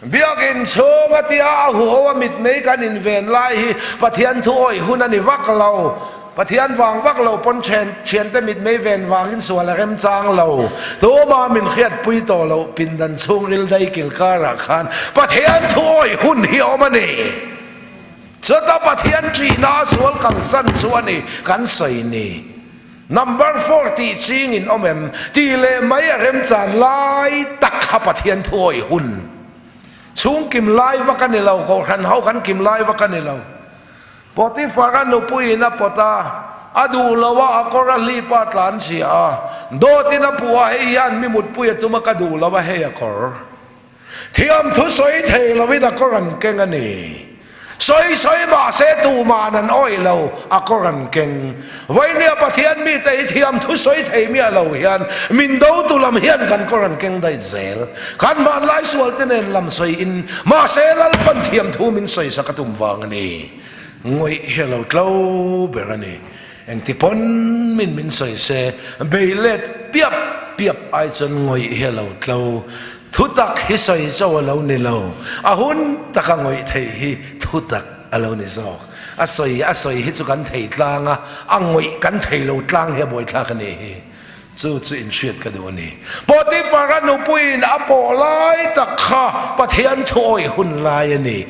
เบียกินโชว์มาที่อาหัวว่ามิดไม่กันอินเวนไล่ปะเทียนถ้วยหุ่นนี่วักเราปะเทียนวางวักเราปนเชียนแต่มิดไม่เวนวางอินส่วนละเร็มจางเราตัวมามินเขียดปุยโตเราปินดันซุงริลได้กิลการักขันปะเทียนถ้วยหุ่นเหี่ยวมันนี่จะตาปะเทียนจีน่าสวนกันสั้นสวนนี่กันใส่นี่ number 40จริงอินอมเอ็มตีเลไม่เร็มจานไล่ตักขับปะเทียนถ้วยหุ่นช่วงกิมไล่วักันนี่เราเขาขันเขาขันกิมไล่วักันนี่เราปฏิฟารันุปุยนะปตาอดูลาวะอักรลีปัตลันเสียโดตินะปัวเฮียนมิมุดปุยตุมกดูลาวะเฮียกอร์เทียมทุสอยเทลวิดากรันเก่งอันนี้สอยมาเสตูมานันอ้อยเราอักรันเก่งไว้เนี่ยปะเทียนมีแต่เทียมทุสอยเทมีเราเฮียนมินดูตุลำเฮียนกันกรันเก่งได้เซลขันบานไล่สวลเตเนนลำสอยอินมาเซลลปันเทียมทูมินสอยสักตุมวางนี่งวยเฮลเราเบรนี่เอ็งที่พ้นมินสอยเซเบลเลตเปียบไอจนงวยเฮลเราทุตักฮิสอยเจ้าเราเนี่ยเราอาหุนตะกังอยเทฮิทุตักเราเนี่ยจอกอาศัยฮิจุกันเทตลางอ่างอยกันเทเราตลางเฮียบ่อยตลางกันนี่จู่อินเชียดกันดูนี่ปฏิฟารันุปุยนอปอไลตะข้าปะเทียนถอยหุ่นลายนี่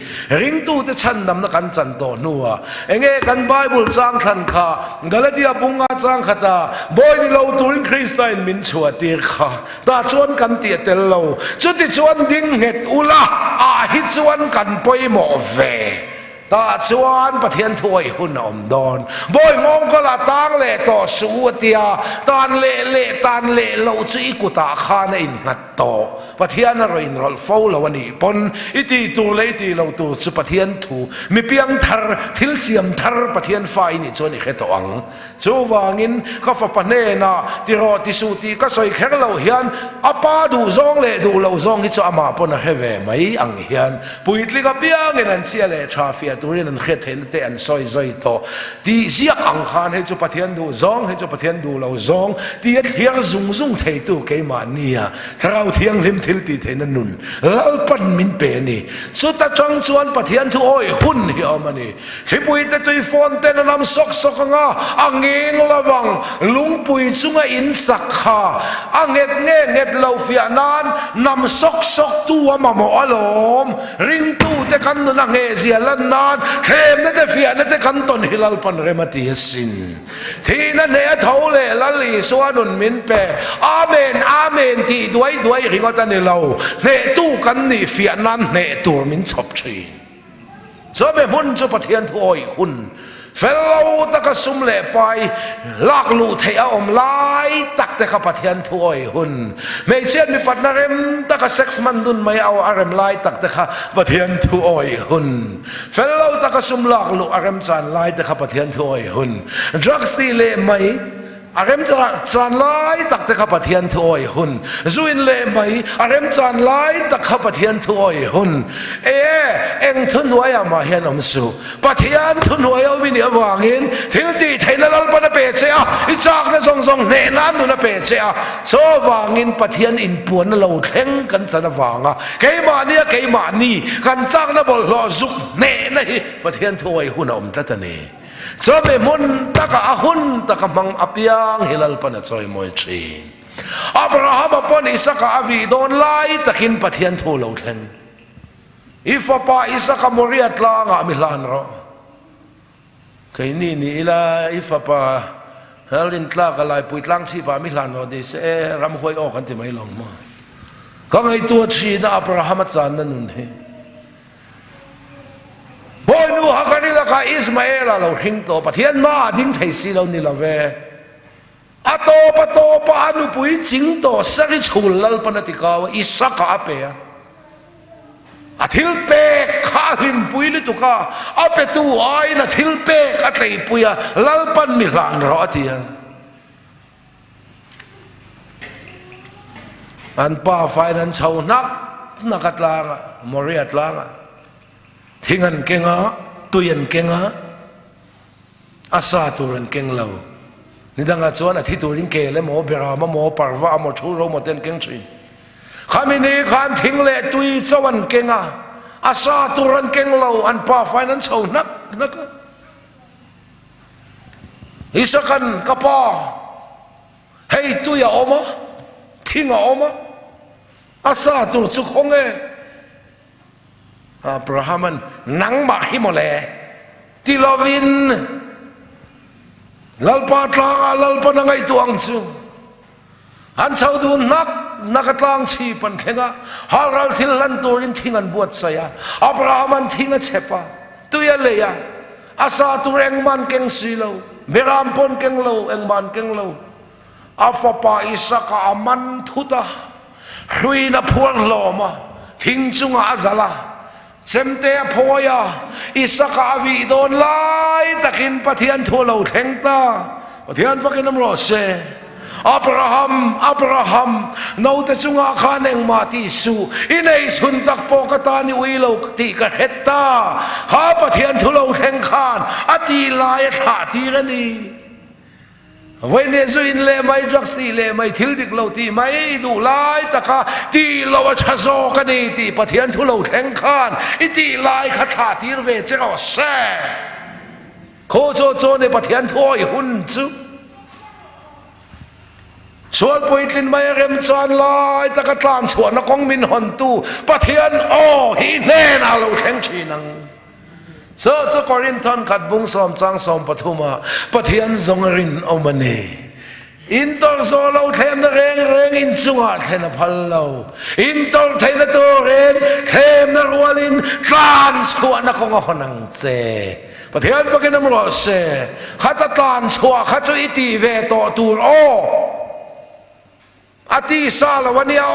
ริงตูจะชันดำนักกันจันโตนัวเองกันไบเบิลจางทันข้ากาลาดียบุงอาจางขตาบอยนี่เราตูริงคริสเตียนมินชัวตีข้าตาชวนกันเตียเตลเราจุดที่ชวนดิ้งเห็ดอุลาฮิชวนกันปอยหมอเวตาชวนปะเทียนถวยหุ่นอมดอนบอยงงก็ละตังเล่ต่อสู้เตียตานเล่เราจะอีกุตาข้าในอินหัดต่อปะเทียนอะไรอินรอลฟ้าเราวันนี้ปนอิติตูเลติเราตัวสุปะเทียนถูมีเพียงทาร์ทิลเซียมทาร์ปะเทียนไฟนี่จนอีกแค่ตัวอังจูวางินก็ฝัปะเนน่ะติรอติสูติก็สอยแค่เราเฮียนอาปาดูซองเล่ดูเราซองที่จะอามาปนแค่เวไม่อังเฮียนปุยตลิกเปียงเงินเสียเล่ชาเฟีย ตัวนั้นเขียนเห็นแต่อันซอยโตที่เสียอังคารให้จุปะเทียนดูซองให้จุปะเทียนดูเราซองที่เทียงซุงเทตูเกมาเนี่ยเราเทียงลิมทิลตีเทนนุนลัลปันมินเปนี่สุดตาจังชวนปะเทียนทุโอยหุ่นเหี่ยวมันนี่ฮิปุยแต่ตุยฟอนเตนนำซอกงาอังเงระวังลุงปุยจุงอินสักขาอังเงดเราฟิอานันนำซอกตัวมาหมอลมริงตู้แต่กันนุนังเอเซียลันนานเข้มนั่นแต่ฟิอานั่นแต่กันตอนฮิลลปันเรมาติยสินที่นั่นเนี่ยเท่าเลยลัลีสวานุนมินเปอาเมนที่ด้วยริงก็ตันเราเนตู้กันนี่ฟิอานันเนตู้มินชอบชีจะไม่มุ่งจะปะเทียนทุโอยคุณเฟลเราตะกสุมเล่ไปลากลูเทียอมไล่ตักแต่ข้าปะเทียนทุโอยหุ่นไม่เช่นมีปัตนาเรมตะกเซ็กซ์มันดุนไม่เอาอารมไล่ตักแต่ข้าปะเทียนทุโอยหุ่นเฟลเราตะกสุมลากลูอารมจานไล่แต่ข้าปะเทียนทุโอยหุ่นดรักสตีเล่ไม่อารมจานไล่ตักแต่ข้าปะเทียนทุโอยหุ่นจุนเล่ไม่อารมจานไล่ตักข้าปะเทียนทุโอยหุ่นเอ็งทุนหัวยามาเฮียนอมสูปะเทียนทุนหัวยาวินยวางหินทิลตีเทนลัลปนเปเจ้าอิจากนั่นทรงเนนันนุนเปเจ้าโซวางหินปะเทียนอินปวนเราแข่งกันสนวางอ่ะเกมาเนี่ยเกมานี่กันจากนั่นบอลลอซุกเนนี่ปะเทียนทุโอยหุ่นอมตัตเนจะไม่มุนตะกะหุ่นตะกะมังอภิยังฮิลลปนจอยมวยชีอับราฮัมปนอิสกะอวีโดนไล่ตะกินปะเทียนทุเราแข่งอิฟปาอิสกะมริอัตลางามิลานรอใครนี่อิลาอิฟปาเฮลินตลากะลายปุยตลังชีปามิลานรอดิเสรำหวยออกกันที่ไม่ลงมาก็ไงตัวชีนะอับราฮัมจานนั่นนู่นเฮพอนูฮักนี่ละก็อิสมาเอลเราทิ้งตัวปะเทียนมาดิ้งไทยสีเรานี่ละเวอโตปะอนุปุยจิงโตสักชุลลัลปนติกาวอิสกะอเปะอาทิลเปกข้าลิมปุยลิตุกาอเปตูไอนะทิลเปกอัตยปุยลัลปันมิลานรอติยอันป้าไฟนั้นชาวนักลางมอริอัตลางทิ้งอันเก่งตุยันเก่งอาซาตุรันเก่งเรานี่ดังอาจวนอาทิตุรินเกลเลยหมอเบรามหมอปารวะหมอชูโรหมอเต็นเก่งชินขามินีขานทิ้งเลยตุยจวันเก่งอาซาตุรันเก่งเราอันป้าไฟนั้นชาวนักอิสกันกับป้าเฮ้ยตุยออกมาทิ้งออกมาอาซาตุจุกงอับราฮัมนังมาฮิโมเลที่ลาวินลัลปาตลางลัลปนังไอตัวอังซูอันชาวดูนักตลางชีปันเข่งฮารัลทิลลันตัวรินทิ้งอันบวชเสียอับราฮัมทิ้งอันเชปะตัวยเลยอาซาตุเองมันเก่งสีโลเบรามปนเก่งโลเองมันเก่งโลอัฟปาอิสกามันทุตาคุยนับพวงโลมาทิ้งจุงอาซาลาเซมเตะพอยาอิสกาวีโดนไล่ตะกินปะเทียนทั่วเราแทงตาปะเทียนฟักกินน้ำรอเซอับราฮัมนาแต่จุงอาคานเองมาที่สูอินไอสุนตักปกตานิวิโลติกะเฮตตาข้าปะเทียนทั่วเราแทงขานอตีลายขาตีกันนี่วันนี้จุนเล่ไม่รักสตีเล่ไม่ทิลดิกเราตีไม่ดูไล่ตะข้าตีเราชัโซกันนี่ตีปะเทียนทุเราแทงขานอีตีไล่ขาขาตีเวเจ้าแซ่โคโจในปะเทียนทั่วหุ่นจุชวนปุยตินไม่เริ่มจานไล่ตะกะตานชวนนักองมินหันตูปะเทียนโอ้ฮีเน่นาเราแทงชีนังเจ้าคอรินทันขัดบุงสอมจางสอมปฐุมาปะเทียนจงรินเอามันนี่อินตอร์โซเราเทมนะเรงอินสุงาเทนพัลเราอินตอร์เทนตัวเรนเทมนะรัวลินทรานชัวนักของเขานังเจปะเทียนพวกนั้นรอเซขัดทรานชัวขัดจุอิติเวโตตูโออติซาลวันนี้โอ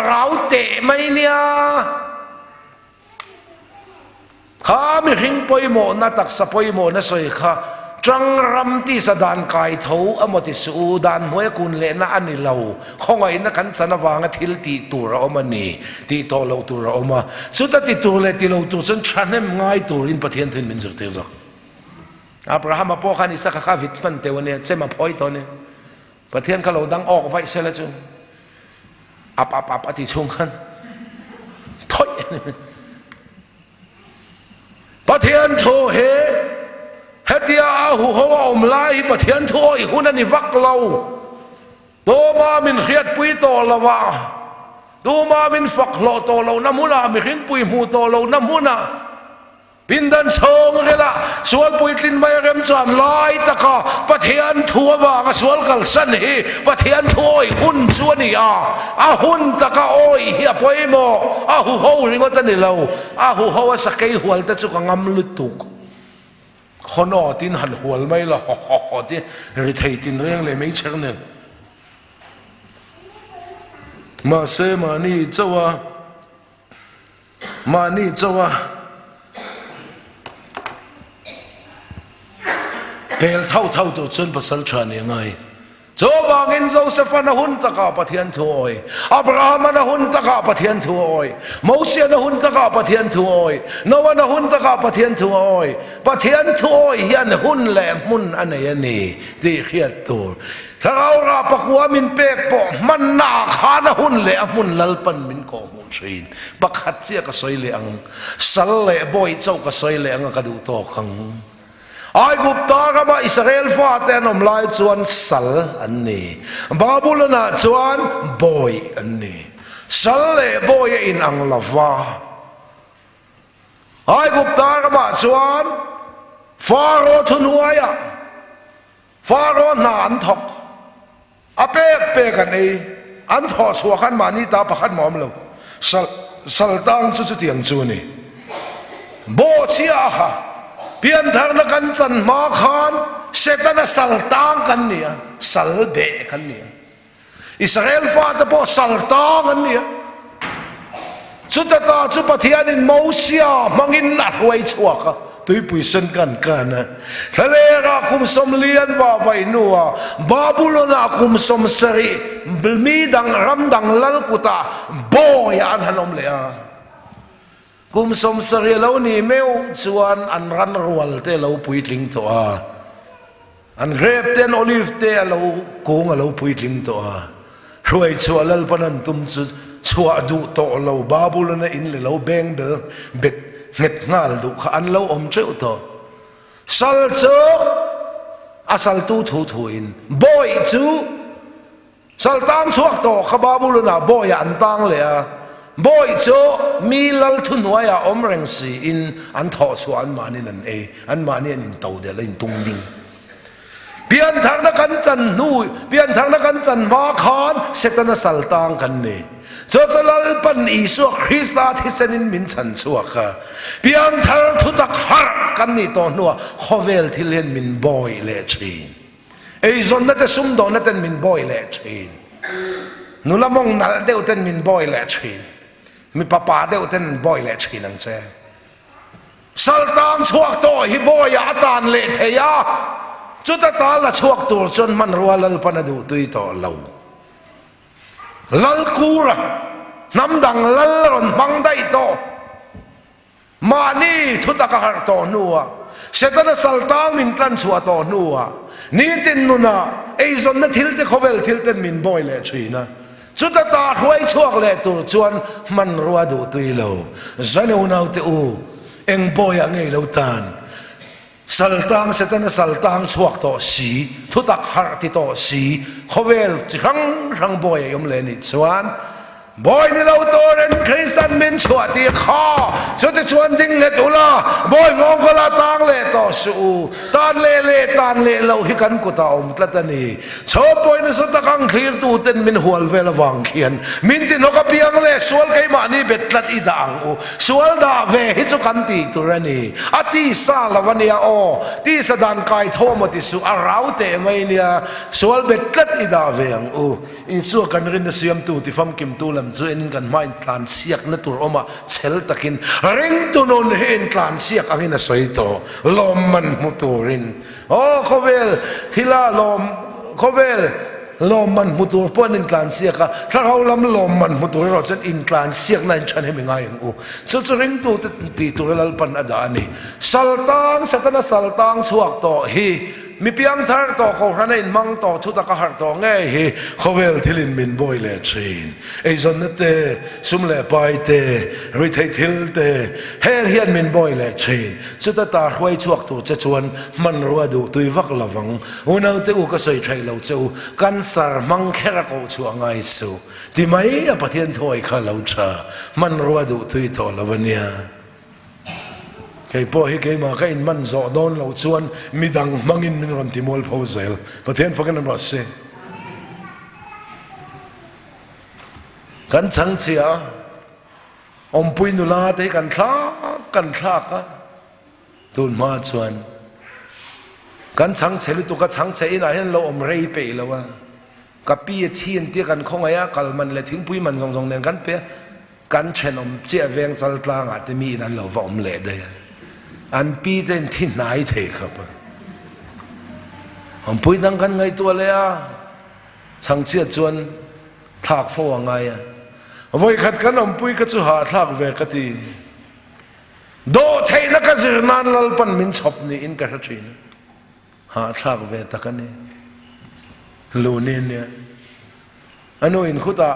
เราเตะไม่เนี่ยข้ามีหิงปอยโมนัตักสปอยโมนะสอยข้า จังรำที่สดานกายเท้าอมติสูดานมวยกุนเลนะอันนี้เราของไอ้นักขันสนวางทิลตีตัวเราอมานี่ตีโตเราตัวเราอมาสุดท้ายตีตัวเลยตีเราตัวฉันฉันเนี่ยง่ายตัวอินปะเทียนถึงมินสุดเทศอับราฮัมมาพ่อขันอิสระข้าวิทมันเทวันนี้เจ้ามาพ่อยตัวนี้ปะเทียนเขาเราดังออกไว้เสร็จแล้วจุนอับอธิชงกันถอยปะเทียนโทเฮเฮติยาหูเขาว่าอมไล่ปะเทียนโทอีหุ่นนี่วักเราโตมามินเขียดปุยโตละวะโตมามินฝักโลโตเราน้ำมุนามิขินปุยหูโตเราน้ำมุนาปินดันชงเฮละสวลปุยตินไม่เริ่มจานไล่ตะกาปะเทียนทัวบางสวลกัลสันเฮปะเทียนทัวอีหุ่นสวนี่อาหุ่นตะกาโอยเฮียปุยโมอาหูเขาริงว่าตันนี่เราอาหูเขาว่าสักไอหัวแต่จุกงามลุตุกคนอตินหันหัวไม่ละฮ่ที่ริทัยตินเรื่องเลยไม่เชื่อเนี่ยมาเสมานี่เจ้าว่ามานี่เจ้าว่าเปลเท่าตัวจนประสัลชานี่ไงโจวางินโจเซฟนะหุนตะกาปะเทียนทัวอยอับราฮัมนะหุนตะกาปะเทียนทัวอยโมเสสนะหุนตะกาปะเทียนทัวอยโนวานะหุนตะกาปะเทียนทัวอยปะเทียนทัวอยยันหุนแหลมมุนอันนี้นี่ที่เขียนตัวถ้าเราราปะกัวมินเปกปอมันนาขานะหุนแหลมมุนลัลปันมินกอมูชีนปักขัดเสียก็สอยเหลียงสัลเลบอยเจ้าก็สอยเหลียงกระดูตอขังไอ้กุบตากับอิสราเอลฟ้าแต่นมลายจวนสัลอันนี้บาบูลนาจวนบอยอันนี้สัลเลบอยอินอังลาวาไอ้กุบตากับจวนฟาโรห์ทุนหัวยฟาโรห์นานทอกอาเป๊กกันเองอันทอชัวขันมานี่ตาปะขันหมอมเราสัลตังจุดเตียงจูนี่โบเชียฮะเปลี่ยนทางนักกันจันมาขานเสตนะสัลตังกันเนี่ยสัลเบกันเนี่ยอิสราเอลฟ้าตะโพสัลตังกันเนี่ยจุดตาจุดปะเทียนินโมเสียมังอินนักไว้ชัวค่ะตุยปุยเส้นกันนะทะเลราคุมสมเลียนว่าไว้นัวบาบูโลนาคุมสมสรีมีดังรำดังลัลกุตาโบยานฮันอมเลยกุมสมสรีเรานี่เมวชวนอันรันรัวเตเราปุยลิงตัวอันเกรบเตนโอลิฟเตเราโกงเราปุยลิงตัวรวยชัวลัลปนันตุมชัวดูโตเราบาบูลนะอินเราแบงเดเบ็ดเง็ดงาลดูขันเราอมเจ้าตัวสัลเจออาสัลตูทูอินบอยจูสัลตังชัวโตขบาบูลนะบอยอันตังเลยบอยโจมีลัลทุนวายอมเริงสีอินอันทอชัวอันมานี่นั่นอันมานี่นินเตาเดลินตุงดิงเปลี่ยนทางนักกันจันนูเปลี่ยนทางนักกันจันมาขานเสตนะสัลตังกันนี่โจจะลัลปันอิสุคริสต์ที่เซนินมินชันชัวค่ะเปลี่ยนทางทุตักฮาร์กันนี่ตัวนัวขอเวลที่เล่นมินบอยเลชีนจนนั่นจะซุ่มโดนนั่นเป็นมินบอยเลชีนนุละมงนัลเดวเต้นมินบอยเลชีนมีป้าเดวเต้นบอยเลชีนังเจสัลตังชัวโตฮิบอยอาตานเลเทียจุดตาละชัวตัวจนมันรัวลัลปนดูตุยโตเราลัลกูระน้ำดังลัลรอนบังได้โตมานี่ทุตกะฮาร์โตนัวเสตนะสัลตังมินตันชัวโตนัวนี่ตินนุนะจนนั่นทิลเตขเวลทิลเป็นมินบอยเลชีนะจุดตาหวยช่วงเลตัวจวนมันรัวดูตุยเราจันเอาหน้าเตอูเอ็งบอยไงเราตานสัลตังเสตนะสัลตังช่วงโตสีทุตักฮาร์ติโตสีขเวลจิขังบอยยมเลนิจวนบอยนี่เราตัวเรนคริสตันมินชัวตีข้าชุดที่ชวนดิ้งเงตุลาบอยงงก็ละตังเลต่อสู้ตานเล่เราฮิกันกุตาอมตละตันีชอบบอยนี่สุดตะกังขีร์ตูเต็นมินหัวเวลวังเขียนมินตินกเปียงเล่สวลไกมานี่เบ็ดตละอีดังสวลดาเวฮิจุกันตีตุระนีอติซาลวันเนียโอที่สดานกายโทมติสุอาราวเตไม่เนี่ยสวลเบ็ดตละอีดาเวงอินสัวกันรินเสียมตูที่ฟัมกิมตูละ lem chu enin kan mai tlan siak na tur oma chel takin ring tu non hen tlan siak angin a soi to lom man muturin o khovel thila lom khovel lom man mutur pon in tlan siak ka thau lam lom man mutur ro chen in tlan siak na in chan he mi ngai u chu ring tu ti tu lal pan ada ani saltang satana saltang chuak to hi mi piang thar to ko rana in mang to thu ta ka har to nge hi khovel thilin min boy le thin ei zon na te sum le pai te ri thei thil te hel hian min boy le thin chu ta ta khwai chuak tu cha chuan man ruwa du tui vak lawang unau te u ka soi thai lo chu kan sar mang khera ko chu angai su ti mai a pathian thoi kha lo tha man ruwa du tui to lawania cái po hi cái mà cái in man zo don lo chuan midang mangin min ron timol phozel pathian fakan am se kan chang chia pui nu la te kan thla ka tun ma chuan kan chang cheli tu ka chang che ina hen lo rei pe lo wa ka pi thien ti kan khong aya kal man le thing pui man zong nen kan pe kan chen che veng chal tlang a te mi nan lo va le de an pi ten thi nai the khap pui dang kan ngai tu le a chang chia chuan thak fo ngai a voi khat kan pui ka chu ha thak ve ka ti do thei na ka zir nan lal pan min chop ni in ka thin ha thak ve ta kan ni lu ne ne anu in khuta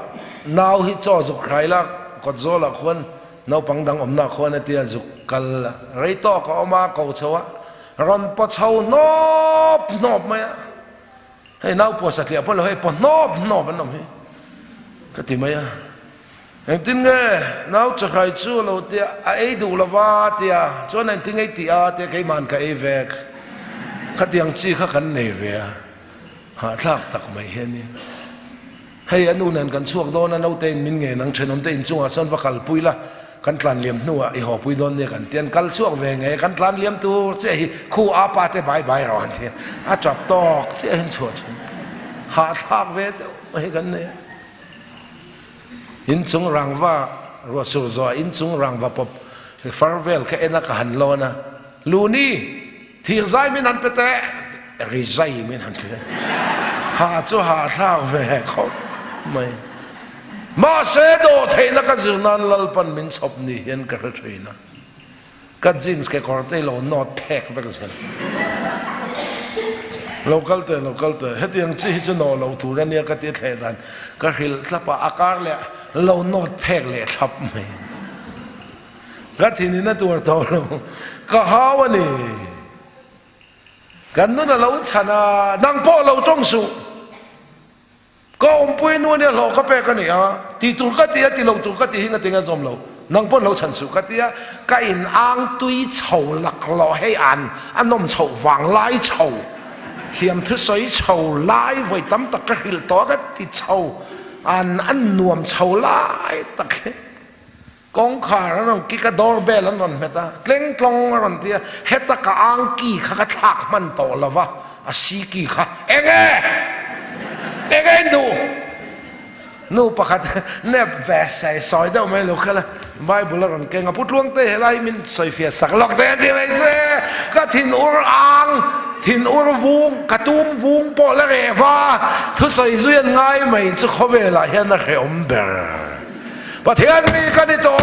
naw hi cho zu khai la ko zo la khon nau pang dang om na khon atia zu kal rei to ka oma ko chawa ron po chau nop maya hei nau po saklia po lo hei po nop anom hi ka ti maya en tin nge nau cha khai chu lo tia a ei du lawa tia cho nan tin ei ti a tia kai man ka e vek ka tiang chi kha kan nei ve ha thak tak mai he ni hei anu nan kan chuak do na no te min nge nang thenom te in chunga son va kal puila kan tlan liam nuwa i ho pui don ne kan tian kal chuak ve nge kan tlan liam tu che hi khu a pa te bai ron the a chap tok che hin chot ha thak ve te he kan ne in chung rangwa ro sur zo in chung rangwa pop farvel ka ena ka han lo na lu ni thir zai min han pete ri zai min han pete ha chu ha thak ve kho mai ma se do thei na ka zirnan lal pan min chop ni hian ka threina ka jeans ke korte lo not pack ba ka san local te hetiang chi chu no lo tu ran ya ka ti the dan ka hil tlapa akar le lo not pack le thap mai ka thini na tur to lo ka hawani kan nu na lo chana nang po lo tong suก็ปุ้ยนู่นเนี่ยเราก็ไปกันเนี่ยตีตุกตีตีเราตุกตีหิ้งตีงั้นจอมเรานังป้อนเราฉันสุกตีอะก็อินอ่างตุยเฉาหลักเราให้อันนมเฉาหวังไล่เฉาเขียมทุสอยเฉาไล่ไว้ตั้มตะกหิลตัวก็ตีเฉาอันนวมเฉาไล่ตะกกองขาแล้วน้องกิกระดอร์เบลแล้วนอนเมตาเล่งกลองรันเตียเฮตตะกอ่างกีข้ากระทักมันโตแล้ววะอาชีกีข้าเองเด็กเอ็นดูนู่นประคัดเนี่ยแวสใส่ซอยเด้อไม่รู้กันละใบบุหรี่กันเก่งกับพุทธวงเตะอะไรมินซอยเฟียสักหลอกเตะที่ไม่ใช่ก็ถิ่นอุรอังถิ่นอุรวุงกระตุ้มวุงปอละเรว่าทุกใส่ซุยนง่ายไม่จะเข้าเวลาเห็นนักเรียนเบอร์ประเทศมีกันที่ตัว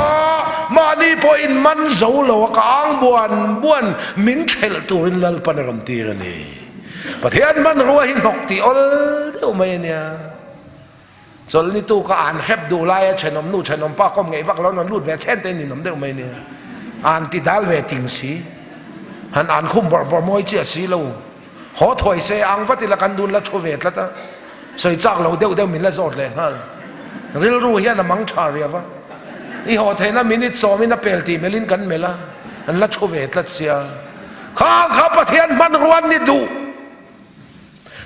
มาดีพออินมันโซ่หลอกอังบวนมินเทลตัวอินลัลปนรันตีกันนี่ประเทศมันรู้หินหกตีอลเดี๋ยวไม่เนี่ยส่วนนี้ตู้ก็อ่านแคบดูไล่เชนมนู่เชนมป้าก็ไงวักแล้วนอนรูดแหวนเส้นเต้นนี่นมเดี๋ยวไม่เนี่ยอ่านติดดัลเวติงสีหันอ่านคุ้มบอมวยเจียสีเราหอถอยเสียอังวัติละกันดุลละโชเวตละตาใส่จากเราเดี๋ยวมินละโจดเลยฮะเรื่องรู้เฮียนะมังชาเรียวะอีหอเทน่ะมินิตสองมินละเปลตีเมลินกันเมล่ะอันละโชเวตละเสียข้าประเทศมันรวนนี่ดู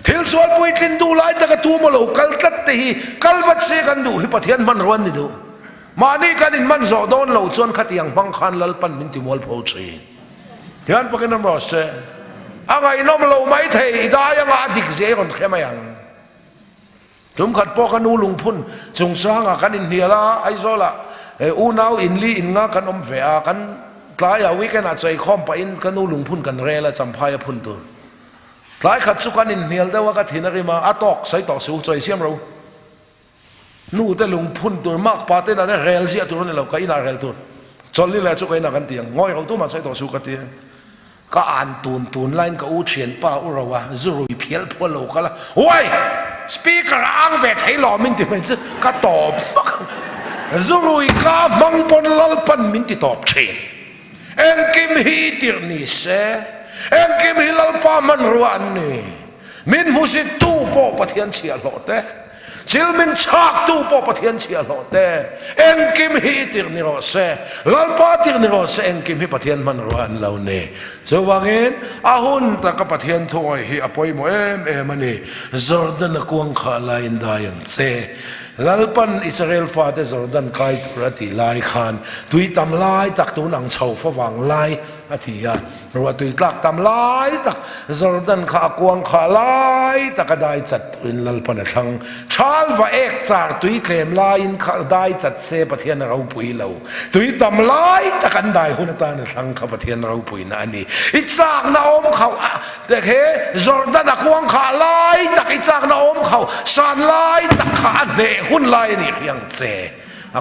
ทิลสวนปุยกินดูไล่ตะกตูมาโลกัลตัดตีกัลวัดเสกันดูฮิปะเทียนมันรวนนี่ดูมานี่กันอินมันโจโดนโลชวนขัดยังบังคันลัลปันมินติมอลโพชีเทียนพวกนั้นรอเสอ่างไอ้น้องโลไม่เทอีได้ยังอาดิกเจคนเข้ามายัง จุมขัดปอกันนูลุงพุ่นจงสร้างกันอินเดียละไอโซละอูนาวอินลีอินงากันอมเฟียกันกลายอาวิกันอาใจคอมไปอินกันนูลุงพุ่นกันเรละจำพายพุ่นตัวกลายขัดสุกันอินเดียแต่ว่ากันทินักมาอัตอกใส่ต่อสู้ใจเสียมเรานู่แต่ลุงพุ่นตัวมากปาเต้นอะไรเรลเสียตัวนี่เราก็อินาเรลตัวจนนี่แหละจุกันนักกันเตียงง่อยเขาตัวมาใส่ต่อสู้กันเตียงก็อ่านตูนไลน์ก็อู้เฉียนป้าอู้เราว่าจะรุยเพี้ยนพวกเราก็ละโอ้ยสปีกเกอร์อ่างเวทให้หล่อมินติมันจะก็ตอบจะรุยก้ามังปนลลปันมินติตอบเชนเอ็งกิมฮีติร์นิเซเอ็งกิมฮีลลป้ามันรัวนี่มินมุสิตู้โปปะเทียนเชียร์หล่อเต้จิลมินชักตู้ปอปะเทียนเชียร์หล่อเต้เอ็งกิมฮีติร์นิโรเซลลป้าติร์นิโรเซเอ็งกิมฮีปะเทียนมันรัวเหล่านี้จะว่าเงินอาหุนตะกับปะเทียนถอยฮีอภัยโมมันนี่จอร์แดนกวงขาลายได้ยังเซลลปันอิสราเอลฟาเตจอร์แดนไกตุรติลายขานตุยตำลายตักตูนังเฉาฟ้าวังลายอาทิยารัวตุยตักตำลายตักจอร์แดนขากวงขาลายตักได้จัดตุยลลปันช่างชาลว่าเอกจากตุยเคลมลายขาได้จัดเซปะเทียนเราปุยเราตุยตำลายตักันได้หุนตานช่างข้าปะเทียนเราปุยนั่นนี่อิจากนาอมเขาเด็กเฮจอร์แดนกวงขาลายตักอิจากนาอมเขาชาลายตักขาเนหุ่นลายนี่ยังเจ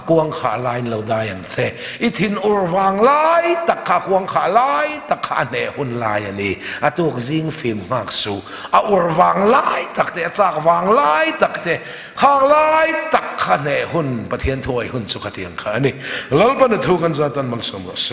กวงขาลายเราได้ยังเจอิทินอุรวางลายตักขากวงขาลายตักขาเนหุ่นลายนี่ตุกซิงฟิมมากสูอุรวางลายตักเตจากวางลายตักเตข้างลายตักขาเนหุ่นปะเทียนถวยหุ่นสุขเทียงขานี่แล้วปนทุกันจัตันมังสมเส